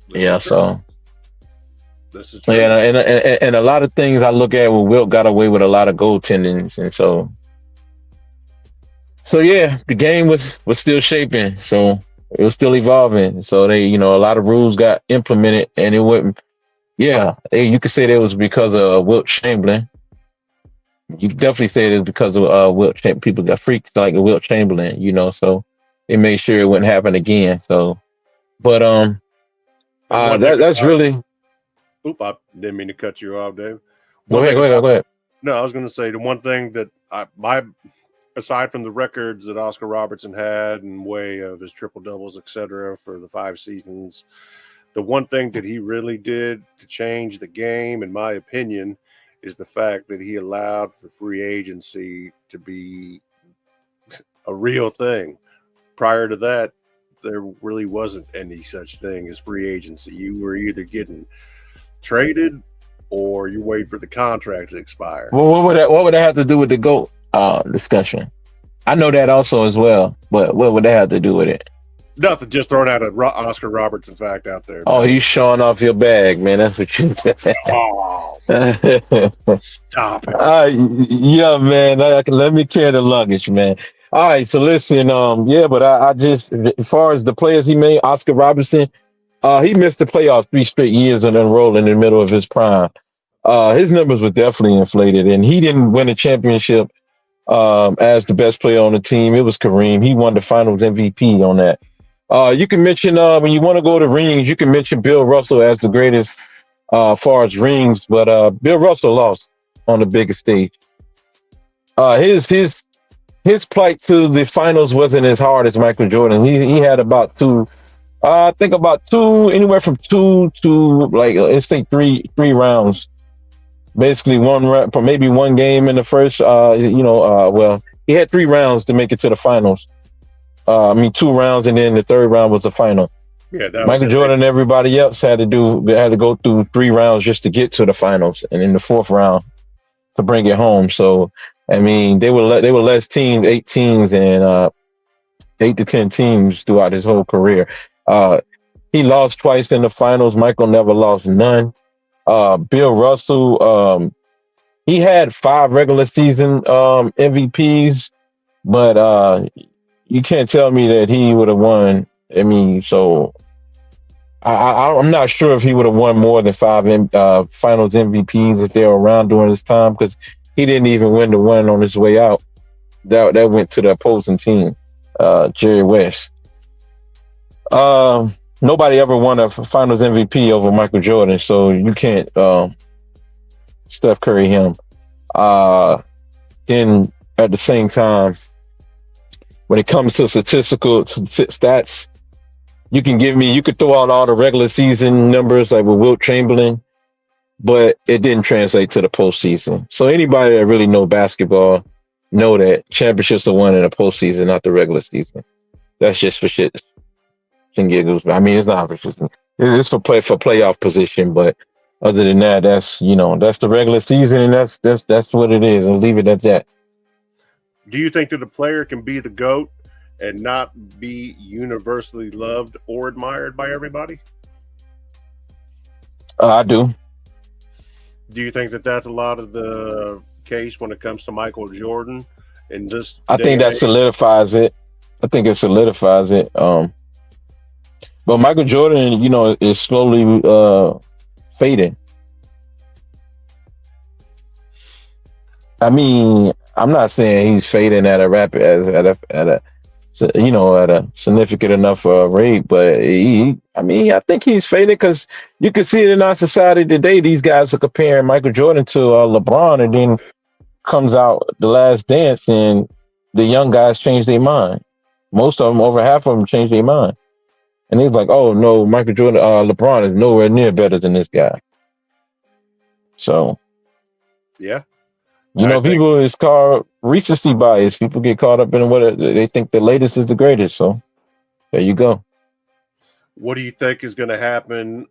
Yeah, so. This is true. Yeah, and a lot of things I look at where Wilt got away with a lot of goaltending, and so yeah, the game was still shaping, so it was still evolving. So they, a lot of rules got implemented, and it wouldn't. Yeah, you could say that was because of Wilt Chamberlain. You could definitely say it is because of Wilt Chamberlain. People got freaked like Wilt Chamberlain, so they made sure it wouldn't happen again. So, but that's really. Oop! I didn't mean to cut you off, Dave. Go ahead. No, I was going to say the one thing that aside from the records that Oscar Robertson had in way of his triple doubles, etc., for the 5 seasons, the one thing that he really did to change the game, in my opinion, is the fact that he allowed for free agency to be a real thing. Prior to that, there really wasn't any such thing as free agency. You were either getting traded or you wait for the contract to expire. Well, what would that have to do with the GOAT discussion? I know that also as well, but what would that have to do with it? Nothing, just throwing out an Oscar Robertson fact out there. Oh, he's showing off your bag, man. That's what you did. Oh, stop it. Yeah, man. Let me carry the luggage, man. All right, so listen, yeah, but I just, as far as the players he made, Oscar Robertson, he missed the playoffs 3 straight years and then rolled in the middle of his prime. His numbers were definitely inflated, and he didn't win a championship as the best player on the team. It was Kareem. He won the Finals MVP on that. You can mention when you want to go to rings, you can mention Bill Russell as the greatest far as rings, but Bill Russell lost on the biggest stage. His plight to the finals wasn't as hard as Michael Jordan. He had about two, I think about two, anywhere from 2 to like let's say three rounds. Basically one round, maybe one game in the first. Well, he had 3 rounds to make it to the finals. 2 rounds, and then the 3rd round was the final. Yeah, Michael Jordan and everybody else had to go through 3 rounds just to get to the finals, and in the 4th round to bring it home. So, I mean, they were less teams, 8 teams, and 8 to 10 teams throughout his whole career. He lost twice in the finals. Michael never lost none. Bill Russell, he had 5 regular season MVPs, but you can't tell me that he would have won. I mean, so I'm not sure if he would have won more than 5 finals MVPs if they were around during this time, because he didn't even win the one on his way out. That went to the opposing team, Jerry West. Nobody ever won a finals MVP over Michael Jordan, so you can't Steph Curry him. Then at the same time, when it comes to statistical stats, you could throw out all the regular season numbers like with Wilt Chamberlain, but it didn't translate to the postseason. So anybody that really know basketball know that championships are won in the postseason, not the regular season. That's just for shit and giggles. I mean, it's not for shit. It's for playoff position, but other than that, that's the regular season, and that's what it is. I'll leave it at that. Do you think that a player can be the GOAT and not be universally loved or admired by everybody? I do. Do you think that that's a lot of the case when it comes to Michael Jordan in this? I think that solidifies it. I think it solidifies it. But Michael Jordan, is slowly fading. I mean, I'm not saying he's fading at a significant enough rate, but I think he's fading because you can see it in our society today. These guys are comparing Michael Jordan to LeBron, and then comes out The Last Dance, and the young guys change their mind. Most of them, over half of them, change their mind, and he's like, "Oh no, Michael Jordan, LeBron is nowhere near better than this guy." So, yeah. People is called recency bias. People get caught up in what they think the latest is the greatest. So there you go. What do you think is going to happen?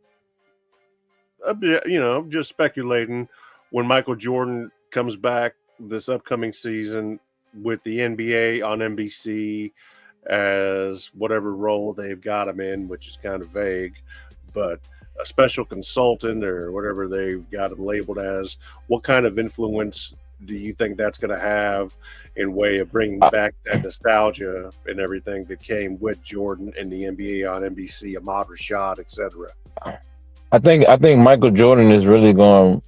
Just speculating, when Michael Jordan comes back this upcoming season with the NBA on NBC as whatever role they've got him in, which is kind of vague, but a special consultant or whatever they've got him labeled as, what kind of influence do you think that's going to have in way of bringing back that nostalgia and everything that came with Jordan and the NBA on NBC, Ahmad Rashad, etc.? I think Michael Jordan is really going,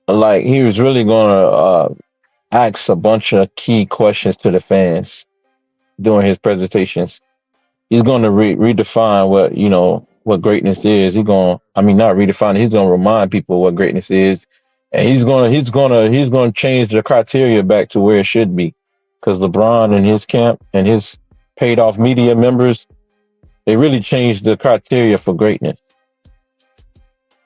he was really going to ask a bunch of key questions to the fans during his presentations. He's going to redefine what greatness is. He's going to remind people what greatness is, And he's gonna change the criteria back to where it should be, because LeBron and his camp and his paid off media members, they really changed the criteria for greatness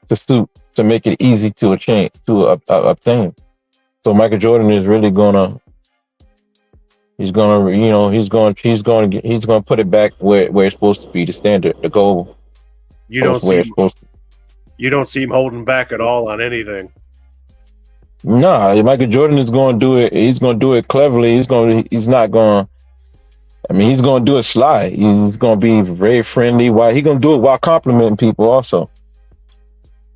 to make it easy to obtain. So Michael Jordan is really gonna he's gonna put it back where it's supposed to be, the standard, the goal. You don't where see it's supposed to. you don't see him holding back at all on anything. Nah, Michael Jordan is going to do it. He's going to do it cleverly. He's not going. I mean, he's going to do it sly. He's going to be very friendly. He's going to do it while complimenting people also.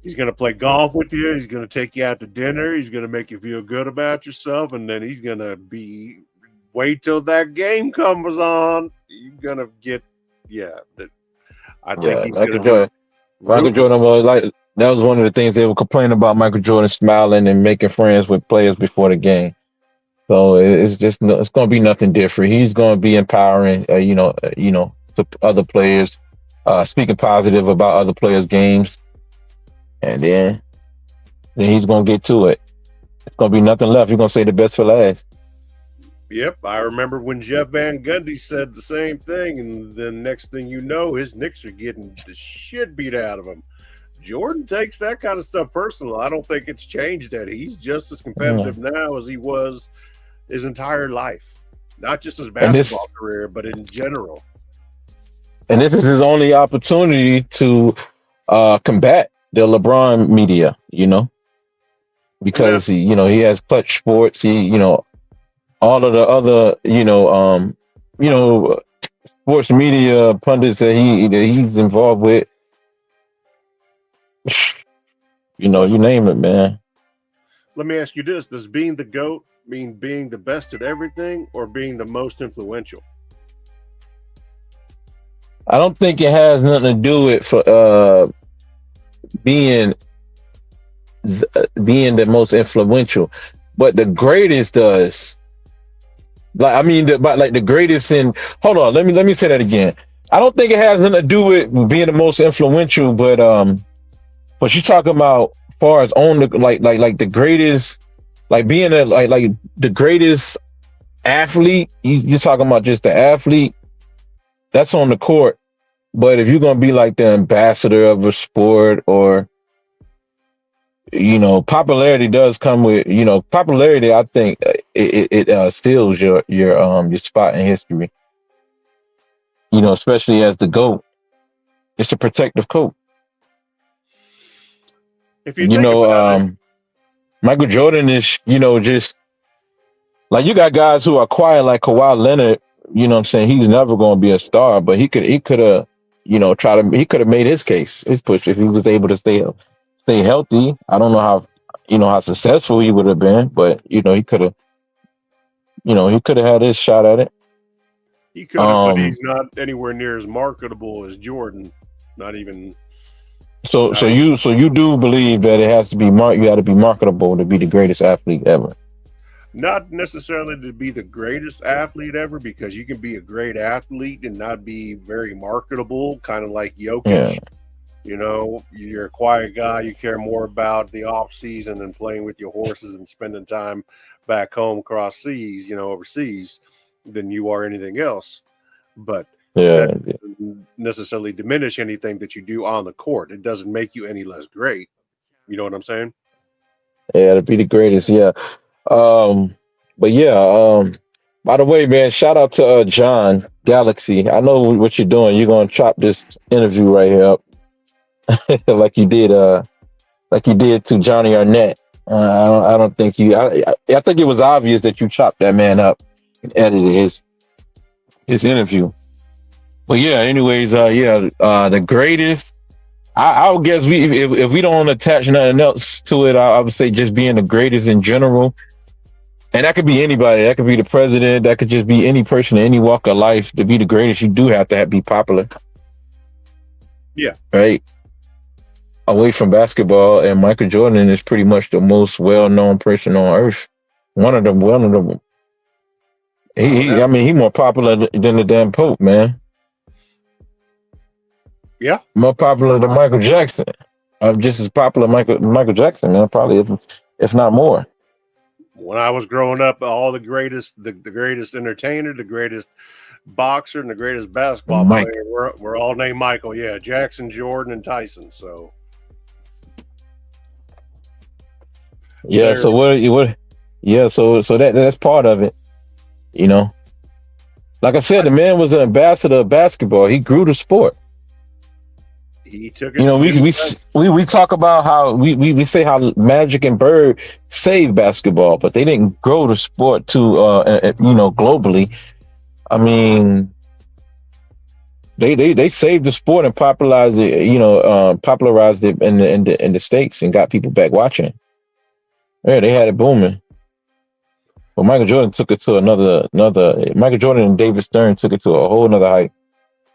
He's going to play golf with you. He's going to take you out to dinner. He's going to make you feel good about yourself, and then he's going to wait till that game comes on. You're going to get I think he's Michael going Jordan. Michael Jordan was like. That was one of the things they were complaining about, Michael Jordan smiling and making friends with players before the game. So it's going to be nothing different. He's going to be empowering, to other players, speaking positive about other players' games, and then he's going to get to it. It's going to be nothing left. He's going to say the best for last. Yep, I remember when Jeff Van Gundy said the same thing, and then next thing you know, his Knicks are getting the shit beat out of him. Jordan takes that kind of stuff personal. I don't think it's changed that. He's just as competitive now as he was his entire life, not just his basketball career, but in general. And this is his only opportunity to combat the LeBron media, because he has Clutch Sports. All of the other, sports media pundits that he's involved with. You name it, man. Let me ask you this: does being the GOAT mean being the best at everything, or being the most influential? I don't think it has nothing to do with being the most influential, but the greatest does. The greatest in. Hold on, let me say that again. I don't think it has nothing to do with being the most influential, but you're talking about far as on the like the greatest, like being the greatest athlete. You're talking about just the athlete that's on the court. But if you're gonna be like the ambassador of a sport, or popularity does come with popularity. I think it steals your spot in history. Especially as the GOAT, it's a protective coat. If you think about it, Michael Jordan is, just like, you got guys who are quiet, like Kawhi Leonard. You know what I'm saying? He's never going to be a star, but he could have, he could have made his case, his push, if he was able to stay healthy. I don't know how successful he would have been, but he could have, had his shot at it. He could have, but he's not anywhere near as marketable as Jordan. Not even. So you do believe that it has to be you got to be marketable to be the greatest athlete ever? Not necessarily to be the greatest athlete ever, because you can be a great athlete and not be very marketable, kind of like Jokic. Yeah. You're a quiet guy. You care more about the off season and playing with your horses and spending time back home across seas, overseas, than you are anything else. But that doesn't necessarily diminish anything that you do on the court. It doesn't make you any less great. You know what I'm saying? Yeah, to be the greatest. Yeah. But by the way, man, shout out to John Galaxy. I know what you're doing. You're gonna chop this interview right here up like you did to Johnny Arnett. I don't think I think it was obvious that you chopped that man up and edited his interview. But yeah, anyways, the greatest. I would guess if we don't attach nothing else to it, I would say just being the greatest in general. And that could be anybody. That could be the president. That could just be any person in any walk of life. To be the greatest, you do have to be popular. Yeah. Right. Away from basketball, and Michael Jordan is pretty much the most well-known person on earth. One of them. He's more popular than the damn Pope, man. Yeah. More popular than Michael Jackson. I'm just as popular Michael Jackson, man. Probably if not more. When I was growing up, all the greatest entertainer, the greatest boxer, and the greatest basketball Mike. player were all named Michael. Yeah, Jackson, Jordan, and Tyson. So Yeah. there, So what? Yeah. So that's part of it. You know, like I said, the man was an ambassador of basketball. He grew the sport. he took You it know, to we new we heights. we talk about how we say how Magic and Bird saved basketball, but they didn't grow the sport to globally. I mean, they saved the sport and popularized it. Popularized it in the states and got people back watching. Yeah, they had it booming. But Michael Jordan took it to another. Michael Jordan and David Stern took it to a whole nother height.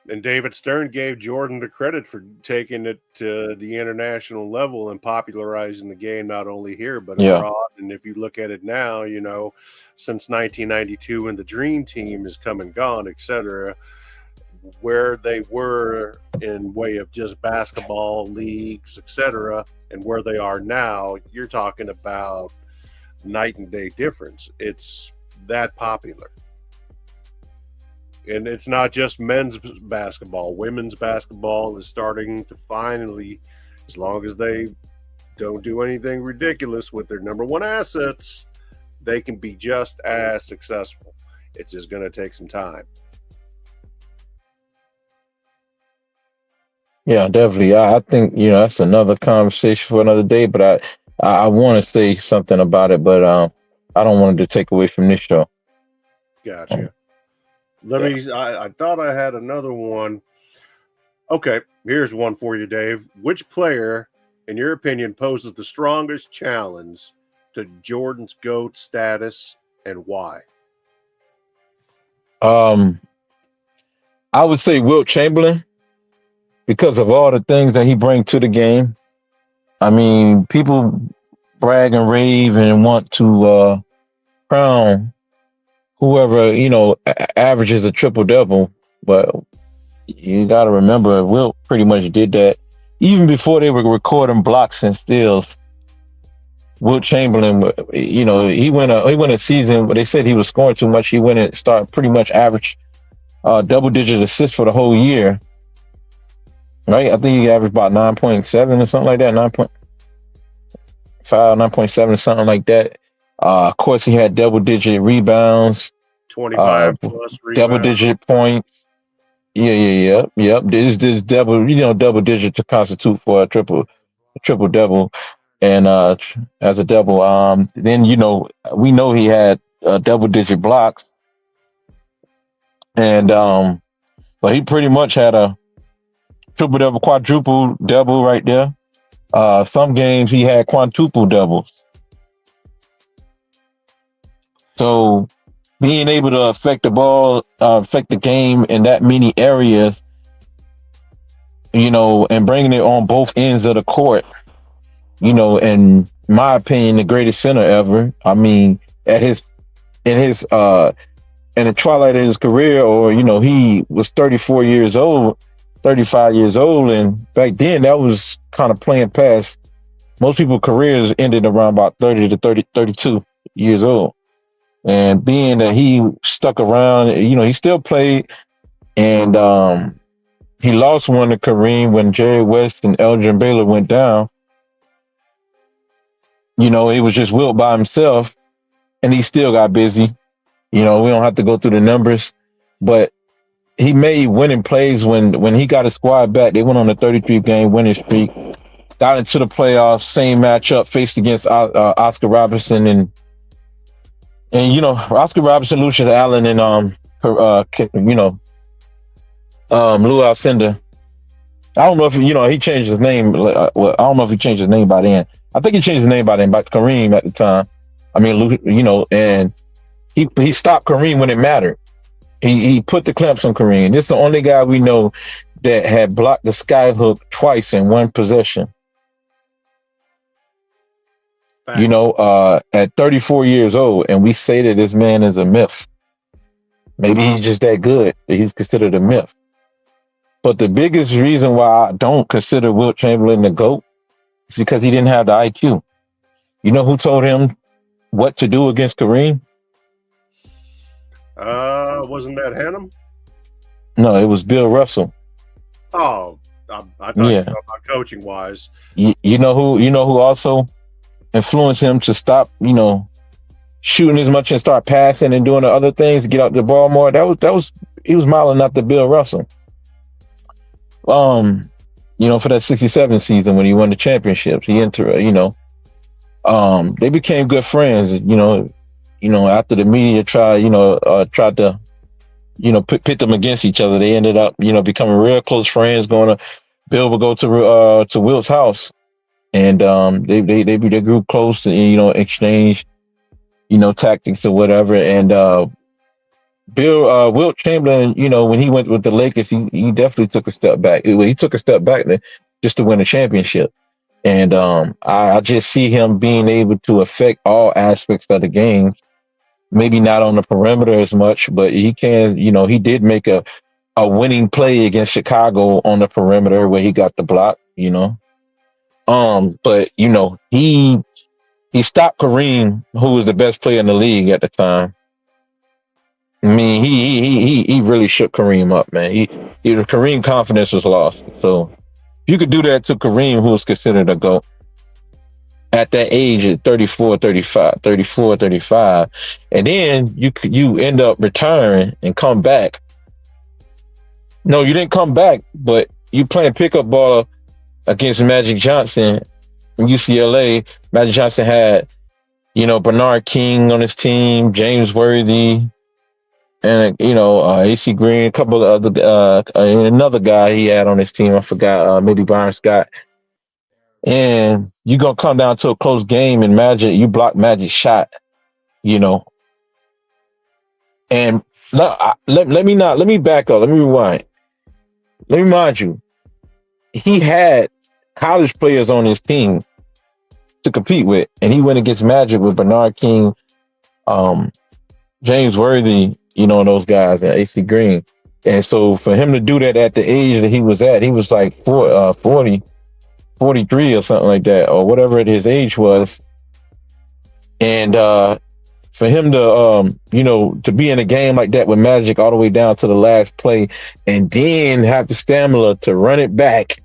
And David Stern gave Jordan the credit for taking it to the international level and popularizing the game not only here but Yeah. abroad. And if you look at it now, since 1992 when the Dream Team has come and gone, etc., where they were in way of just basketball leagues, etc., and where they are now, you're talking about night and day difference. It's that popular. And it's not just men's basketball. Women's basketball is starting to finally, as long as they don't do anything ridiculous with their number one assets, they can be just as successful. It's just going to take some time. Yeah, definitely. I think that's another conversation for another day. But I want to say something about it, but I don't want it to take away from this show. Gotcha. I thought I had another one. Okay, here's one for you, Dave. Which player, in your opinion, poses the strongest challenge to Jordan's GOAT status and why? I would say Wilt Chamberlain because of all the things that he brings to the game. I mean, people brag and rave and want to crown whoever averages a triple double, but you got to remember Wilt pretty much did that even before they were recording blocks and steals. Wilt Chamberlain, he went a season, but they said he was scoring too much. He went and started pretty much average double-digit assists for the whole year. Right? I think he averaged about 9.7 or something like that, 9.5, 9.7 or something like that. Of course, he had double-digit rebounds. 25 plus rebounds. Double-digit points. Yep. This double digit to constitute for a triple double, and as a double. Then we know he had double digit blocks, and but he pretty much had a triple double, quadruple double right there. Some games he had quadruple doubles. So being able to affect the ball, affect the game in that many areas, and bringing it on both ends of the court, in my opinion, the greatest center ever. I mean, in the twilight of his career, or he was 34 years old, 35 years old, and back then that was kind of playing past. Most people's careers ended around about 30 to 32 years old. And being that he stuck around, he still played, and he lost one to Kareem when Jerry West and Elgin Baylor went down. It was just Wilt by himself, and he still got busy. We don't have to go through the numbers, but he made winning plays when he got his squad back. They went on a 33-game winning streak, got into the playoffs, same matchup, faced against Oscar Robertson and Oscar Robertson, Lucius Allen, and Lou Alcindor. I don't know if he changed his name. I don't know if he changed his name by then. I think he changed his name by then, by Kareem at the time. I mean, and he stopped Kareem when it mattered. He put the clamps on Kareem. This is the only guy we know that had blocked the skyhook twice in one possession. Thanks. At 34 years old, and we say that this man is a myth. Maybe he's just that good that he's considered a myth. But the biggest reason why I don't consider Wilt Chamberlain the GOAT is because he didn't have the IQ. You know who told him what to do against Kareem? Wasn't that Hannum? No, it was Bill Russell. Oh, I thought you Yeah. were talking about coaching wise. You know who also influenced him to stop, shooting as much and start passing and doing the other things to get out the ball more. He was modeling after Bill Russell. For that 67 season when he won the championships, he they became good friends, after the media tried to, pit them against each other. They ended up, becoming real close friends. Bill would go to Wilt's house, and they grew close and exchanged tactics or whatever. And Wilt Chamberlain, when he went with the Lakers, he definitely took a step back. He took a step back just to win a championship. And I just see him being able to affect all aspects of the game. Maybe not on the perimeter as much, but he can. He did make a winning play against Chicago on the perimeter where he got the block. But he stopped Kareem, who was the best player in the league at the time. I mean, he really shook Kareem up, man. Kareem confidence was lost. So if you could do that to Kareem, who was considered a GOAT at that age at 34, 35, and then you end up retiring and come back. No, you didn't come back, but you playing pickup ball against Magic Johnson in UCLA. Magic Johnson had, Bernard King on his team, James Worthy, and AC Green, a couple of other another guy he had on his team. I forgot, maybe Byron Scott. And you're gonna come down to a close game and you block Magic's shot, And let me back up. Let me rewind. Let me remind you, he had college players on his team to compete with, and he went against Magic with Bernard King, James Worthy, those guys, and AC Green. And so for him to do that at the age that he was at, he was like 40, 43 or something like that, or whatever his age was. And for him to, to be in a game like that with Magic all the way down to the last play, and then have the stamina to run it back,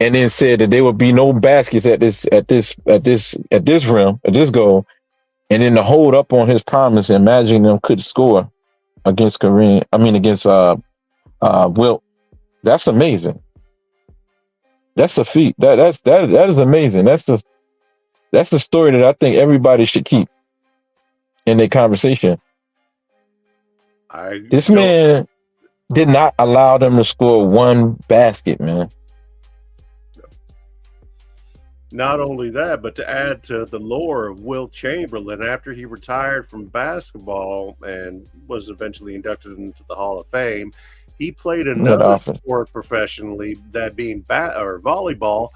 and then said that there would be no baskets at this rim, at this goal, and then to hold up on his promise and Magic them could score against Wilt. That's amazing. That's a feat. That is amazing. That's the story that I think everybody should keep in their conversation. This man did not allow them to score one basket, man. Not only that, but to add to the lore of Wilt Chamberlain, after he retired from basketball and was eventually inducted into the Hall of Fame, he played another sport professionally, that being volleyball,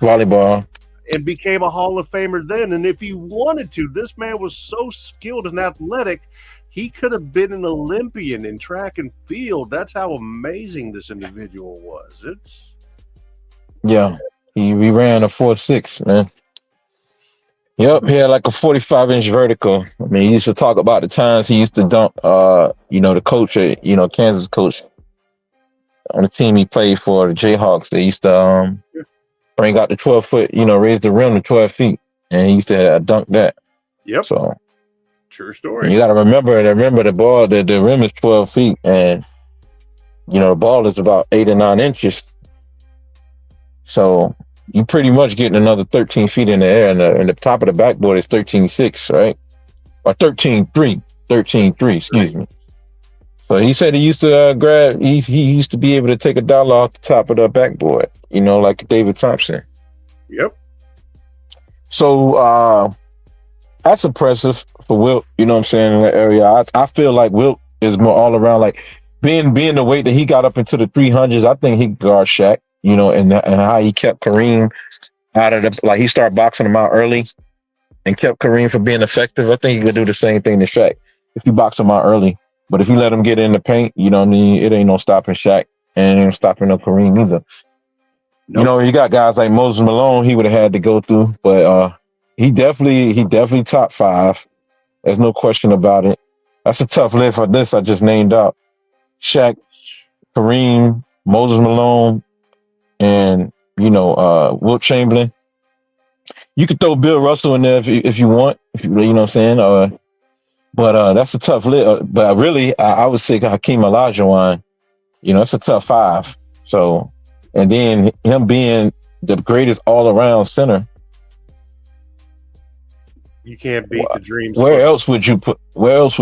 and became a Hall of Famer then. And if he wanted to, this man was so skilled and athletic, he could have been an Olympian in track and field. That's how amazing this individual was. He ran a 4.6, man. Yep, he had like a 45-inch vertical. I mean, he used to talk about the times he used to dunk, the coach, Kansas coach on the team he played for, the Jayhawks. They used to bring out the 12-foot, raise the rim to 12 feet, and he used to dunk that. Yep. So, true story. You got to remember the ball, the rim is 12 feet, and, the ball is about 8 or 9 inches. So you pretty much getting another 13 feet in the air, and the top of the backboard is 13.6, right? Or 13.3, excuse me. So he said he used to he used to be able to take a dollar off the top of the backboard, like David Thompson. Yep. So that's impressive for Wilt, in that area. I feel like Wilt is more all around, like being the weight that he got up into the 300s. I think he could guard Shaq, and how he kept Kareem out of he started boxing him out early and kept Kareem from being effective. I think he could do the same thing to Shaq if you box him out early. But if you let him get in the paint, it ain't no stopping Shaq, and it ain't stopping no Kareem either. Nope. You got guys like Moses Malone he would have had to go through, but he definitely top 5. There's no question about it. That's a tough list for this I just named out. Shaq, Kareem, Moses Malone, and Wilt Chamberlain. You could throw Bill Russell in there if you want, if you know what I'm saying. But that's a tough list. But really, I would say Hakeem Olajuwon. It's a tough 5. So, and then him being the greatest all-around center. You can't beat the dreams. Where else would you put Wilt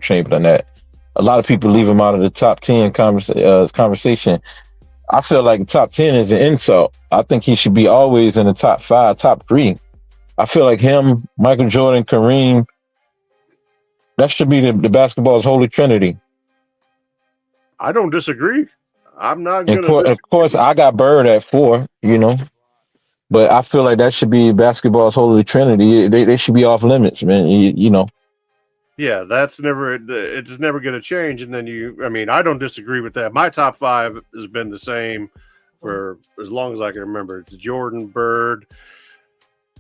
Chamberlain at? A lot of people leave him out of the top 10 conversation. I feel like top 10 is an insult. I think he should be always in the top 5, top 3. I feel like him, Michael Jordan, Kareem, that should be the basketball's holy trinity. I don't disagree. I'm not going to. Of course, I got Bird at 4, but I feel like that should be basketball's holy trinity. They should be off limits, man. Yeah, it's never going to change. And then I don't disagree with that. My top 5 has been the same for as long as I can remember. It's Jordan, Bird,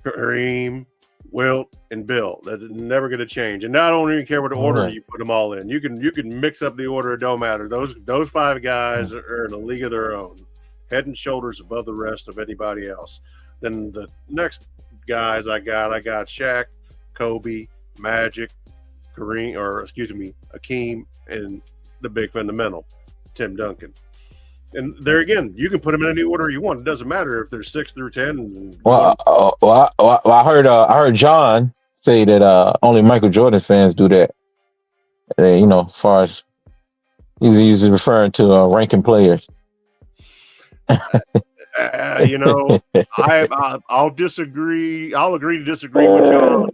Kareem, Wilt, and Bill. That's never going to change. And I don't even care what order you put them all in. You can mix up the order. It don't matter. Those 5 guys are in a league of their own, head and shoulders above the rest of anybody else. Then the next guys I got Shaq, Kobe, Magic, Hakeem, and the big fundamental, Tim Duncan. And there again, you can put them in any order you want. It doesn't matter if they're 6 through 10. I heard John say that only Michael Jordan fans do that. As far as he's referring to ranking players. I'll disagree. I'll agree to disagree with John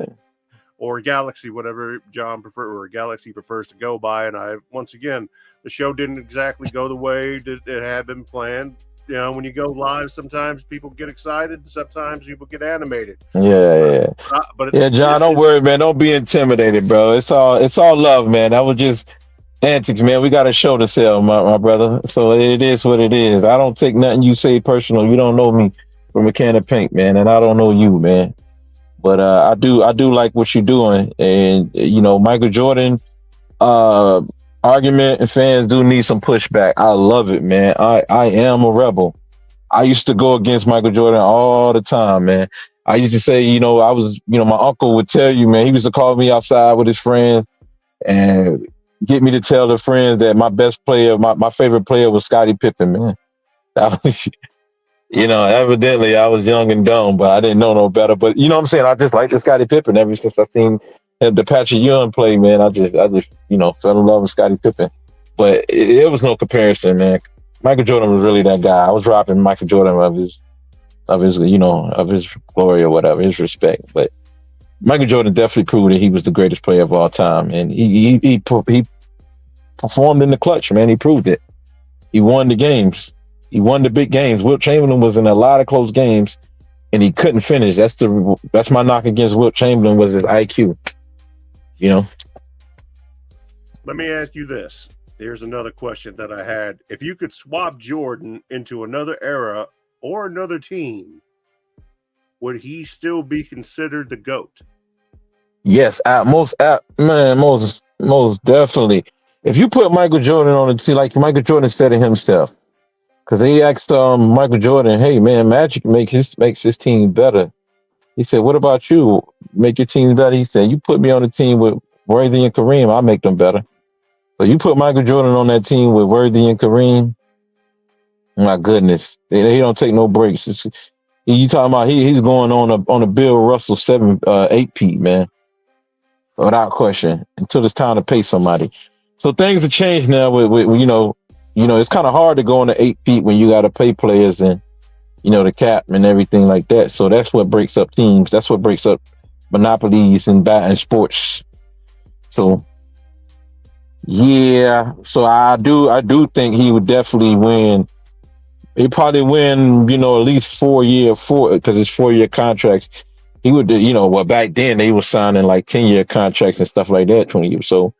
or Galaxy, whatever John or Galaxy prefers to go by. And once again, the show didn't exactly go the way that it had been planned. When you go live, sometimes people get excited, sometimes people get animated. Yeah. John, don't worry, man. Don't be intimidated, bro. It's all love, man. That was just antics, man. We got a show to sell, my brother. So it is what it is. I don't take nothing you say personal. You don't know me from a can of paint, man, and I don't know you, man. But I do like what you're doing, and Michael Jordan argument and fans do need some pushback. I love it, man. I am a rebel. I used to go against Michael Jordan all the time, man. I used to say, I was, my uncle would tell you, man, he used to call me outside with his friends and get me to tell the friends that my best player, my favorite player was Scottie Pippen, man. That was, evidently I was young and dumb, but I didn't know no better. But you know what I'm saying? I just like the Scottie Pippen ever since I seen the Patrick Ewing play, man. I just fell in love with Scottie Pippen. But it was no comparison, man. Michael Jordan was really that guy. I was dropping Michael Jordan of his glory or whatever, his respect. But Michael Jordan definitely proved that he was the greatest player of all time, and he performed in the clutch, man. He proved it. He won the games. He won the big games. Wilt Chamberlain was in a lot of close games, and he couldn't finish. That's my knock against Wilt Chamberlain was his IQ. Let me ask you this. Here's another question that I had. If you could swap Jordan into another era or another team, would he still be considered the GOAT? Yes, most definitely. If you put Michael Jordan on the team, like Michael Jordan said it himself, because he asked Michael Jordan, "Hey man, Magic makes his team better." He said, "What about you? Make your team better?" He said, "You put me on a team with Worthy and Kareem, I'll make them better." So you put Michael Jordan on that team with Worthy and Kareem, my goodness, he don't take no breaks. You talking about he's going on a Bill Russell 8-peat, man, without question, until it's time to pay somebody. So things have changed now. With it's kind of hard to go on the 8-peat when you got to pay players and the cap and everything like that. So that's what breaks up teams. That's what breaks up monopolies and sports. So yeah, so I do think he would definitely win. He'd probably win, at least 4 year because it's 4-year contracts. He would, back then they were signing like 10-year contracts and stuff like that, 20 years. So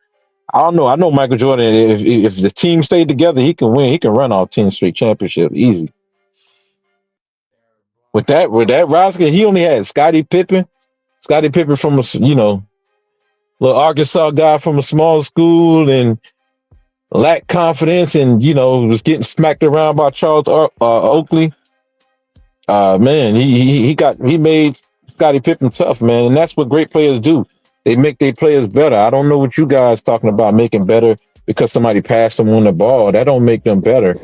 I don't know. I know Michael Jordan, if the team stayed together, he can win. He can run all 10 straight championships easy. with that roster, he only had Scottie Pippen from a little Arkansas guy from a small school and lacked confidence and was getting smacked around by Charles Oakley. Man, he made Scottie Pippen tough, man, and that's what great players do. They make their players better. I don't know what you guys talking about making better because somebody passed them on the ball. That don't make them better.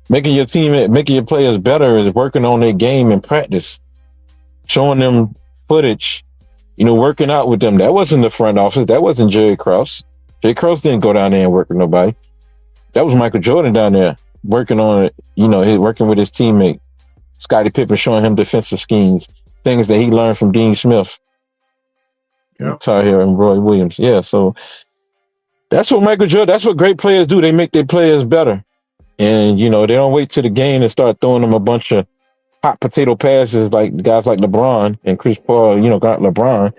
Making your players better is working on their game in practice, showing them footage, working out with them. That wasn't the front office. That wasn't Jerry Krause. Jerry Krause didn't go down there and work with nobody. That was Michael Jordan down there working on it, working with his teammate, Scottie Pippen, showing him defensive schemes, things that he learned from Dean Smith, Tar Heel, and Roy Williams. Yeah, so that's what that's what great players do. They make their players better. And, they don't wait till the game and start throwing them a bunch of hot potato passes like guys like LeBron and Chris Paul, got LeBron,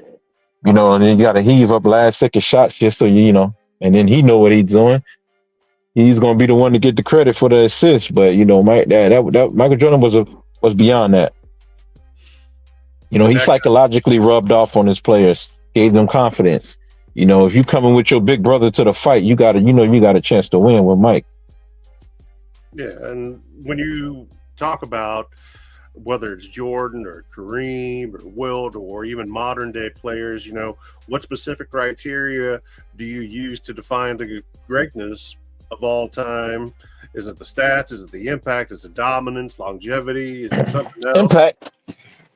and then you got to heave up last second shots just so and then he know what he's doing. He's going to be the one to get the credit for the assist. But, Michael Jordan was beyond that. He psychologically rubbed off on his players, gave them confidence. If you coming with your big brother to the fight, you got a chance to win with Mike. Yeah, and when you talk about whether it's Jordan or Kareem or Wilt or even modern day players, what specific criteria do you use to define the greatness of all time? Is it the stats? Is it the impact? Is it dominance, longevity? Is it something else?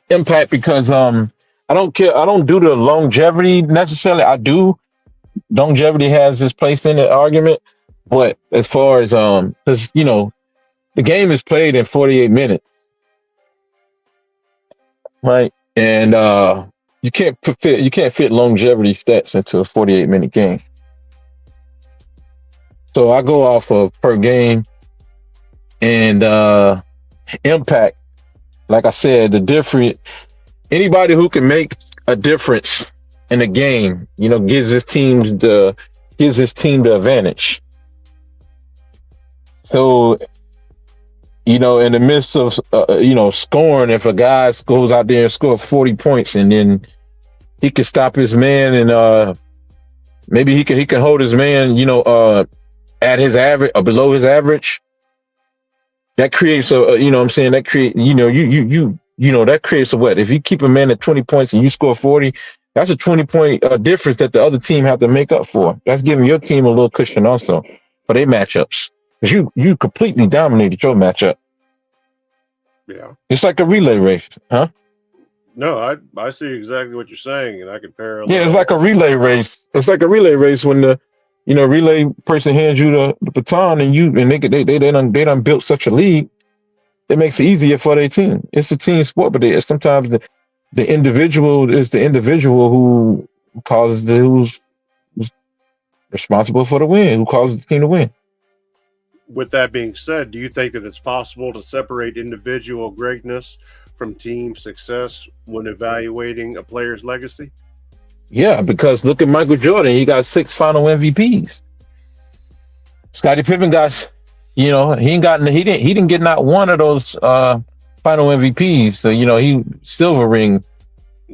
Impact, because I don't care. I don't do the longevity necessarily. I do. Longevity has its place in the argument, but as far as because the game is played in 48 minutes, right? And you can't fit longevity stats into a 48-minute game. So I go off of per game and impact. Like I said, anybody who can make a difference in the game, gives his team the advantage. So, in the midst of scoring, if a guy goes out there and scores 40 points and then he can stop his man and maybe he can hold his man, at his average or below his average, that creates that creates a what? If you keep a man at 20 points and you score 40, that's a 20-point difference that the other team have to make up for. That's giving your team a little cushion also for their matchups. Because you completely dominated your matchup. Yeah. It's like a relay race, huh? No, I see exactly what you're saying, and I can parallel. Yeah, it's like a relay race. It's like a relay race when the relay person hands you the baton and they done built such a lead. It makes it easier for their team. It's a team sport, but sometimes the individual is the individual who's responsible for the win, who causes the team to win. With that being said, do you think that it's possible to separate individual greatness from team success when evaluating a player's legacy? Yeah, because look at Michael Jordan. He got 6 final MVPs. Scottie Pippen got, he didn't get not one of those final MVPs. So he silver ring.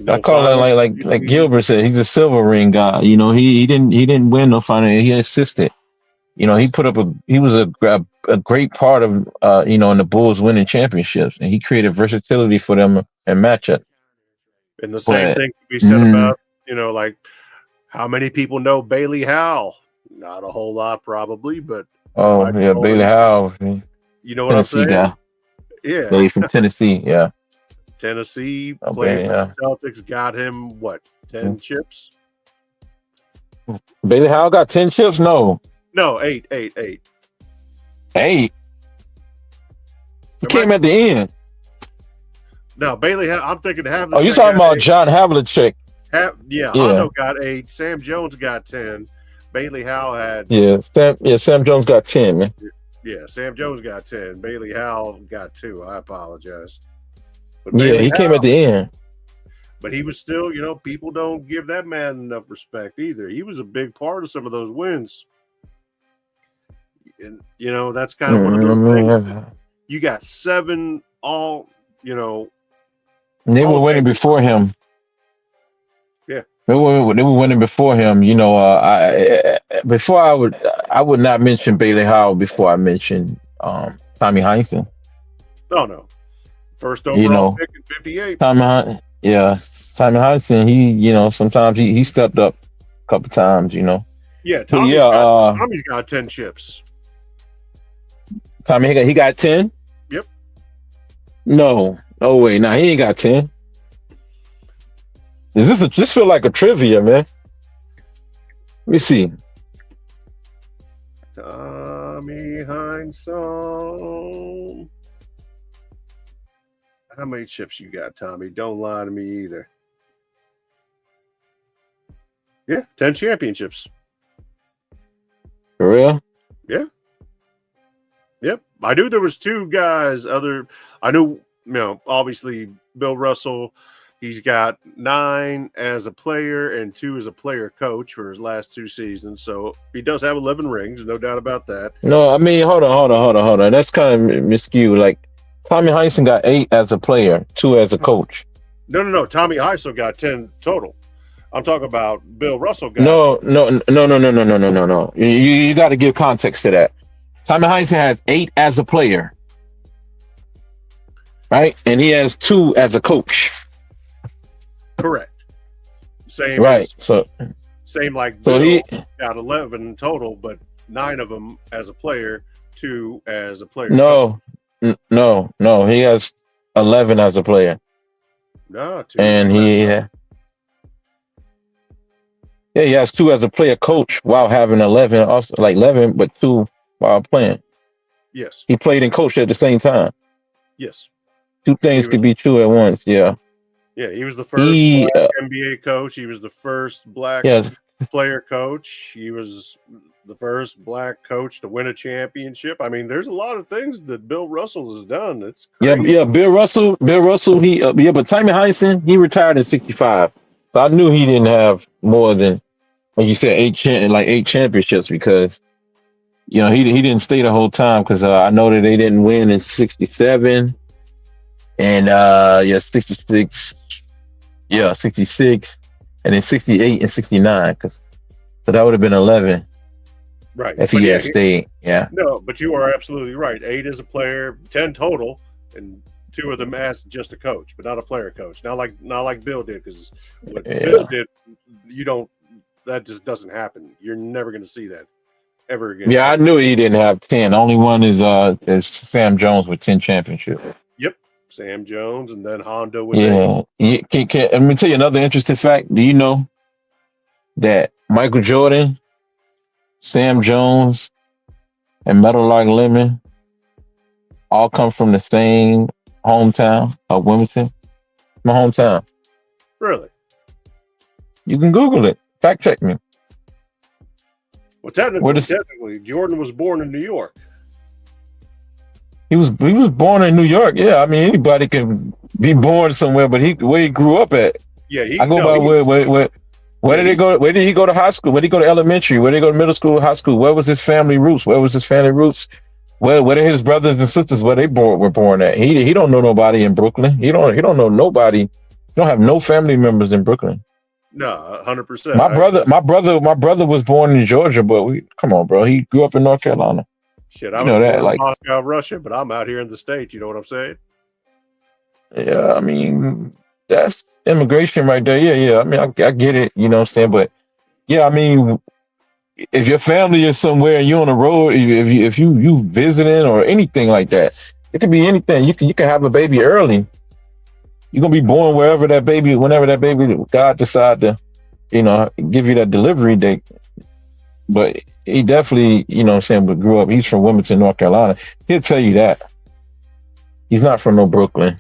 I call it like Gilbert said. He's a silver ring guy. He didn't win no final. He assisted. He was a great part of in the Bulls winning championships, and he created versatility for them in matchup. And the same thing can be said about like how many people know Bailey Howell? Not a whole lot, probably, but Bailey Howell. You know what I'm saying? Guy. Yeah, Bailey from Tennessee. Yeah, Tennessee played for the Celtics. Got him 10 chips? Bailey Howell got 10 chips? No, 8. 8. He came at the end. No, Bailey. I'm thinking Havlicek. Oh, you talking about John Havlicek? Hondo got 8. Sam Jones got 10. Bailey Howell had. Sam Jones got 10, man. Yeah, Sam Jones got 10. Bailey Howell got 2. I apologize. But he came at the end. But he was still, people don't give that man enough respect either. He was a big part of some of those wins. And, that's kind of one of those things. You got 7 all, And they Hall were of winning Fame. before him. Yeah. They were winning before him. You know, before I would not mention Bailey Howell before I mention Tommy Heinsohn. Oh no. First You overall know, pick in 58. Yeah, Tommy Heinsohn. He, you know, sometimes he stepped up a couple times. You know, Yeah, but Tommy's yeah, got 10 chips. Tommy he got 10. Yep. No, wait, nah, he ain't got 10. This feel like a trivia, man? Let me see. Tommy Heinsohn. How many chips you got, Tommy? Don't lie to me either. Yeah, 10 championships. For real? Yeah. Yep. I knew there was two guys. I knew, obviously Bill Russell. He's got 9 as a player and 2 as a player coach for his last 2 seasons. So he does have 11 rings, no doubt about that. No, I mean, hold on. That's kind of miscue. Like Tommy Heinsohn got 8 as a player, 2 as a coach. No. Tommy Heinsohn got 10 total. I'm talking about Bill Russell got. No. You got to give context to that. Tommy Heinsohn has 8 as a player, right? And he has 2 as a coach. Correct. Same. Right. Same like so Bill he got 11 total, but 9 of them as a player, 2 as a player. No. He has 11 as a player. No, 2 And he has 2 as a player coach while having 11, also like 11, but 2 while playing. Yes. He played and coached at the same time. Yes. 2 things could be true at once. Yeah. Yeah, he was the first black NBA coach. He was the first black player coach. He was the first black coach to win a championship. I mean, there's a lot of things that Bill Russell has done. It's crazy. Yeah. Bill Russell. He but Tommy Heinsohn, he retired in '65, so I knew he didn't have more than, like you said, 8 championships, because he didn't stay the whole time, because I know that they didn't win in '67 and 66. Yeah, 66, and then 68 and 69, so that would have been 11. Right. If he had stayed. Yeah. No, but you are absolutely right. 8 as a player, 10 total, and 2 of them as just a coach, but not a player coach. Not like Bill did, because what Bill did, that just doesn't happen. You're never going to see that ever again. Yeah, I knew he didn't have 10. Only one is Sam Jones with 10 championships. Yep. Sam Jones, and then Hondo with 8. Let me tell you another interesting fact. Do you know that Michael Jordan, Sam Jones, and Metal Like Lemon all come from the same hometown of Wilmington? My hometown. Really? You can Google it. Fact check me. Well, technically, Jordan was born in New York. He was born in New York. Yeah, I mean, anybody can be born somewhere, but where he grew up at. Yeah, where did he go? Where did he go to high school? Where did he go to elementary? Where did he go to middle school, high school? Where was his family roots? Where did his brothers and sisters were born at? He don't know nobody in Brooklyn. He don't know nobody. He don't have no family members in Brooklyn. No, 100%. My brother was born in Georgia, but come on, bro. He grew up in North Carolina. Shit, I was born in Moscow, Russia, but I'm out here in the States. You know what I'm saying? Yeah, I mean, that's immigration right there. Yeah. I mean, I get it. You know what I'm saying? But yeah, I mean, if your family is somewhere and you're on the road, if you visiting or anything like that, it could be anything. You can have a baby early. You're gonna be born whenever that baby God decide to, give you that delivery date. But he definitely, but grew up. He's from Wilmington, North Carolina. He'll tell you that. He's not from no Brooklyn.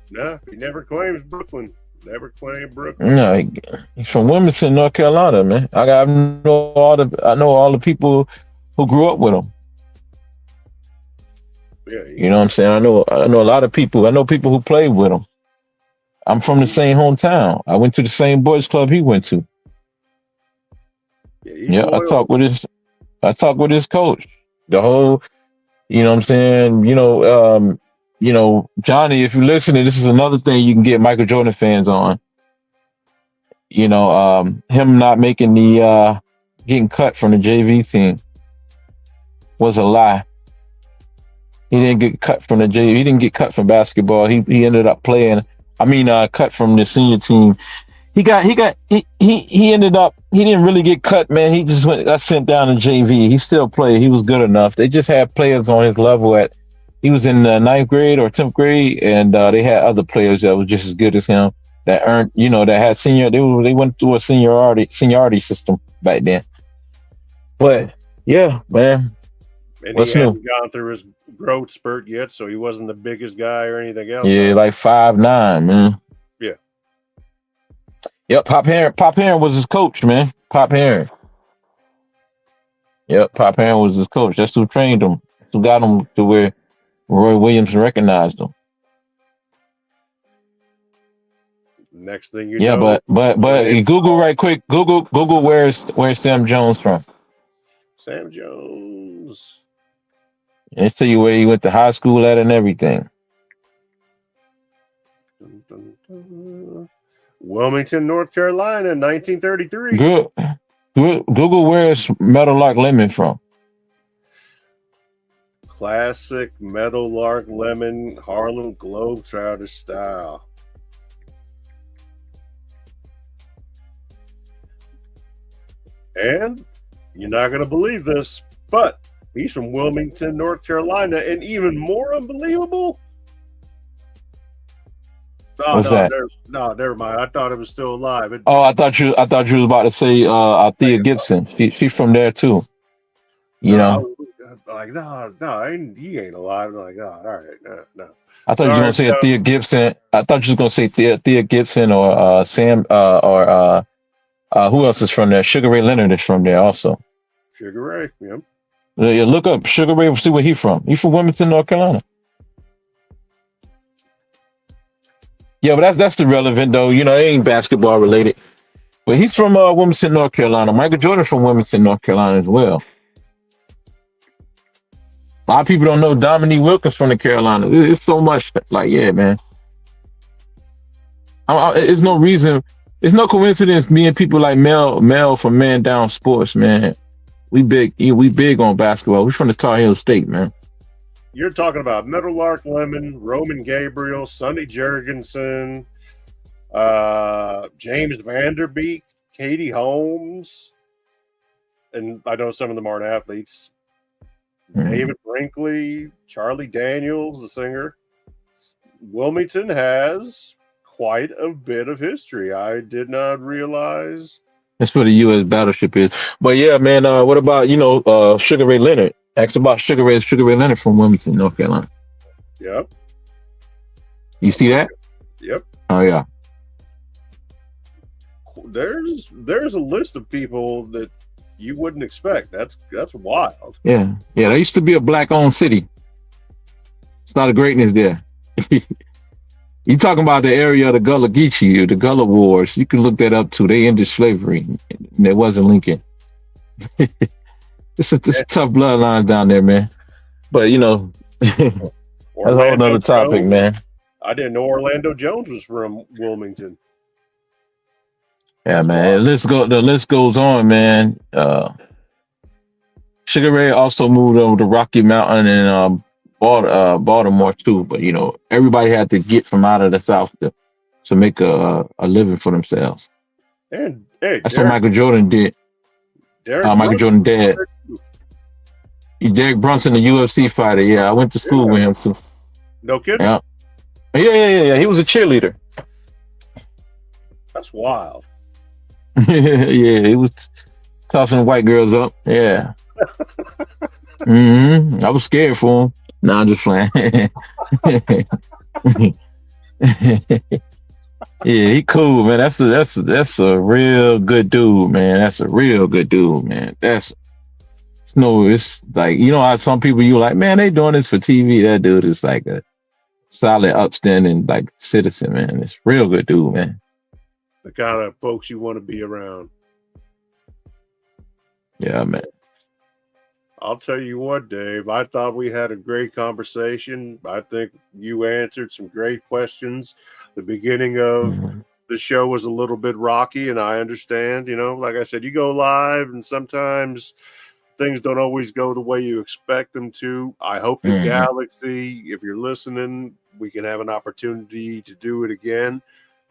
No, he never claims Brooklyn. Never claimed Brooklyn. No, he's from Wilmington, North Carolina, man. I know all the people who grew up with him. Yeah, you know what I'm saying? I know a lot of people. I know people who played with him. I'm from the same hometown. I went to the same boys club he went to. Yeah, I talked with his coach. The whole, you know what I'm saying? you know, Johnny, if you're listening, this is another thing you can get Michael Jordan fans on. You know, him not making the getting cut from the JV team was a lie. He didn't get cut from the JV. He didn't get cut from basketball. He ended up playing. I mean, cut from the senior team. He ended up. He didn't really get cut, man. He just got sent down to JV. He still played. He was good enough. They just had players on his level at. He was in the 9th grade or 10th grade, and they had other players that was just as good as him that earned, you know, that had senior. They went through a seniority system back then. But yeah, man. And What's he new? hadn't gone through his growth spurt yet, so he wasn't the biggest guy or anything else. Yeah, like 5'9", man. Yeah. Yep, Pop Heron was his coach, man. Pop Heron. Yep, Pop Heron was his coach. That's who trained him. That's who got him to where Roy Williams recognized him. Next thing you Yeah, know. but Google right quick. Google where's Sam Jones from? Sam Jones. They tell you where he went to high school at and everything. Dun, dun, dun. Wilmington, North Carolina, 1933. Good. Google where's Meadowlark Lemon from? Classic Meadowlark Lemon Harlem Globetrotter style. And you're not going to believe this, but he's from Wilmington, North Carolina, and even more unbelievable. Oh, What's that? No, never mind. I thought it was still alive. I thought you was about to say Althea Gibson. She's from there too. You know. Like, no, he ain't alive. I'm like, oh, all right, no. I thought you was gonna say Althea Gibson. I thought you was gonna say Thea Gibson or Sam or who else is from there? Sugar Ray Leonard is from there also. Sugar Ray, yeah. Yeah, look up Sugar Ray. See where he's from. He's from Wilmington, North Carolina. Yeah, but that's the relevant though. You know, it ain't basketball related. But he's from Wilmington, North Carolina. Michael Jordan's from Wilmington, North Carolina as well. A lot of people don't know Dominique Wilkins from the Carolina. It's so much like, yeah, man. It's no reason. It's no coincidence. Me and people like Mel from Man Down Sports, man. We big on basketball. We're from the Tar Heel State, man. You're talking about Meadowlark Lemon, Roman Gabriel, Sonny Jurgensen, James Vanderbeek, Katie Holmes, and I know some of them aren't athletes. David Brinkley, Charlie Daniels, the singer. Wilmington has quite a bit of history. I did not realize. That's where the U.S. battleship is. But yeah, man, what about, Sugar Ray Leonard? Ask about Sugar Ray Leonard from Wilmington, North Carolina. Yep. You see that? Yep. Oh, yeah. There's a list of people that you wouldn't expect. That's wild. Yeah. Yeah, there used to be a black-owned city. It's a lot of greatness there. You talking about the area of the Gullah Geechee or the Gullah Wars. You can look that up too. They ended slavery. And it wasn't Lincoln. It's a tough bloodline down there, man. But, that's a whole nother topic, man. I didn't know Orlando Jones was from Wilmington. Yeah, man. The list goes on, man. Sugar Ray also moved over to Rocky Mountain and Baltimore too. But everybody had to get from out of the South to make a living for themselves. And hey, that's what Michael Jordan did. Michael Jordan dad. Derek Brunson, the UFC fighter. Yeah, I went to school with him too. No kidding. Yeah. He was a cheerleader. That's wild. Yeah, he was tossing white girls up. Yeah. I was scared for him. No, I'm just playing. Yeah, he cool, man. That's a real good dude, man. That's a real good dude, man. It's like, how some people you like, man, they doing this for TV. That dude is like a solid, upstanding, like citizen, man. It's real good dude, man. The kind of folks you want to be around. Yeah, man. I'll tell you what, Dave. I thought we had a great conversation. I think you answered some great questions. The beginning of Mhm. the show was a little bit rocky, and I understand. Like I said, you go live, and sometimes things don't always go the way you expect them to. I hope the Mhm. Galaxy, if you're listening, we can have an opportunity to do it again.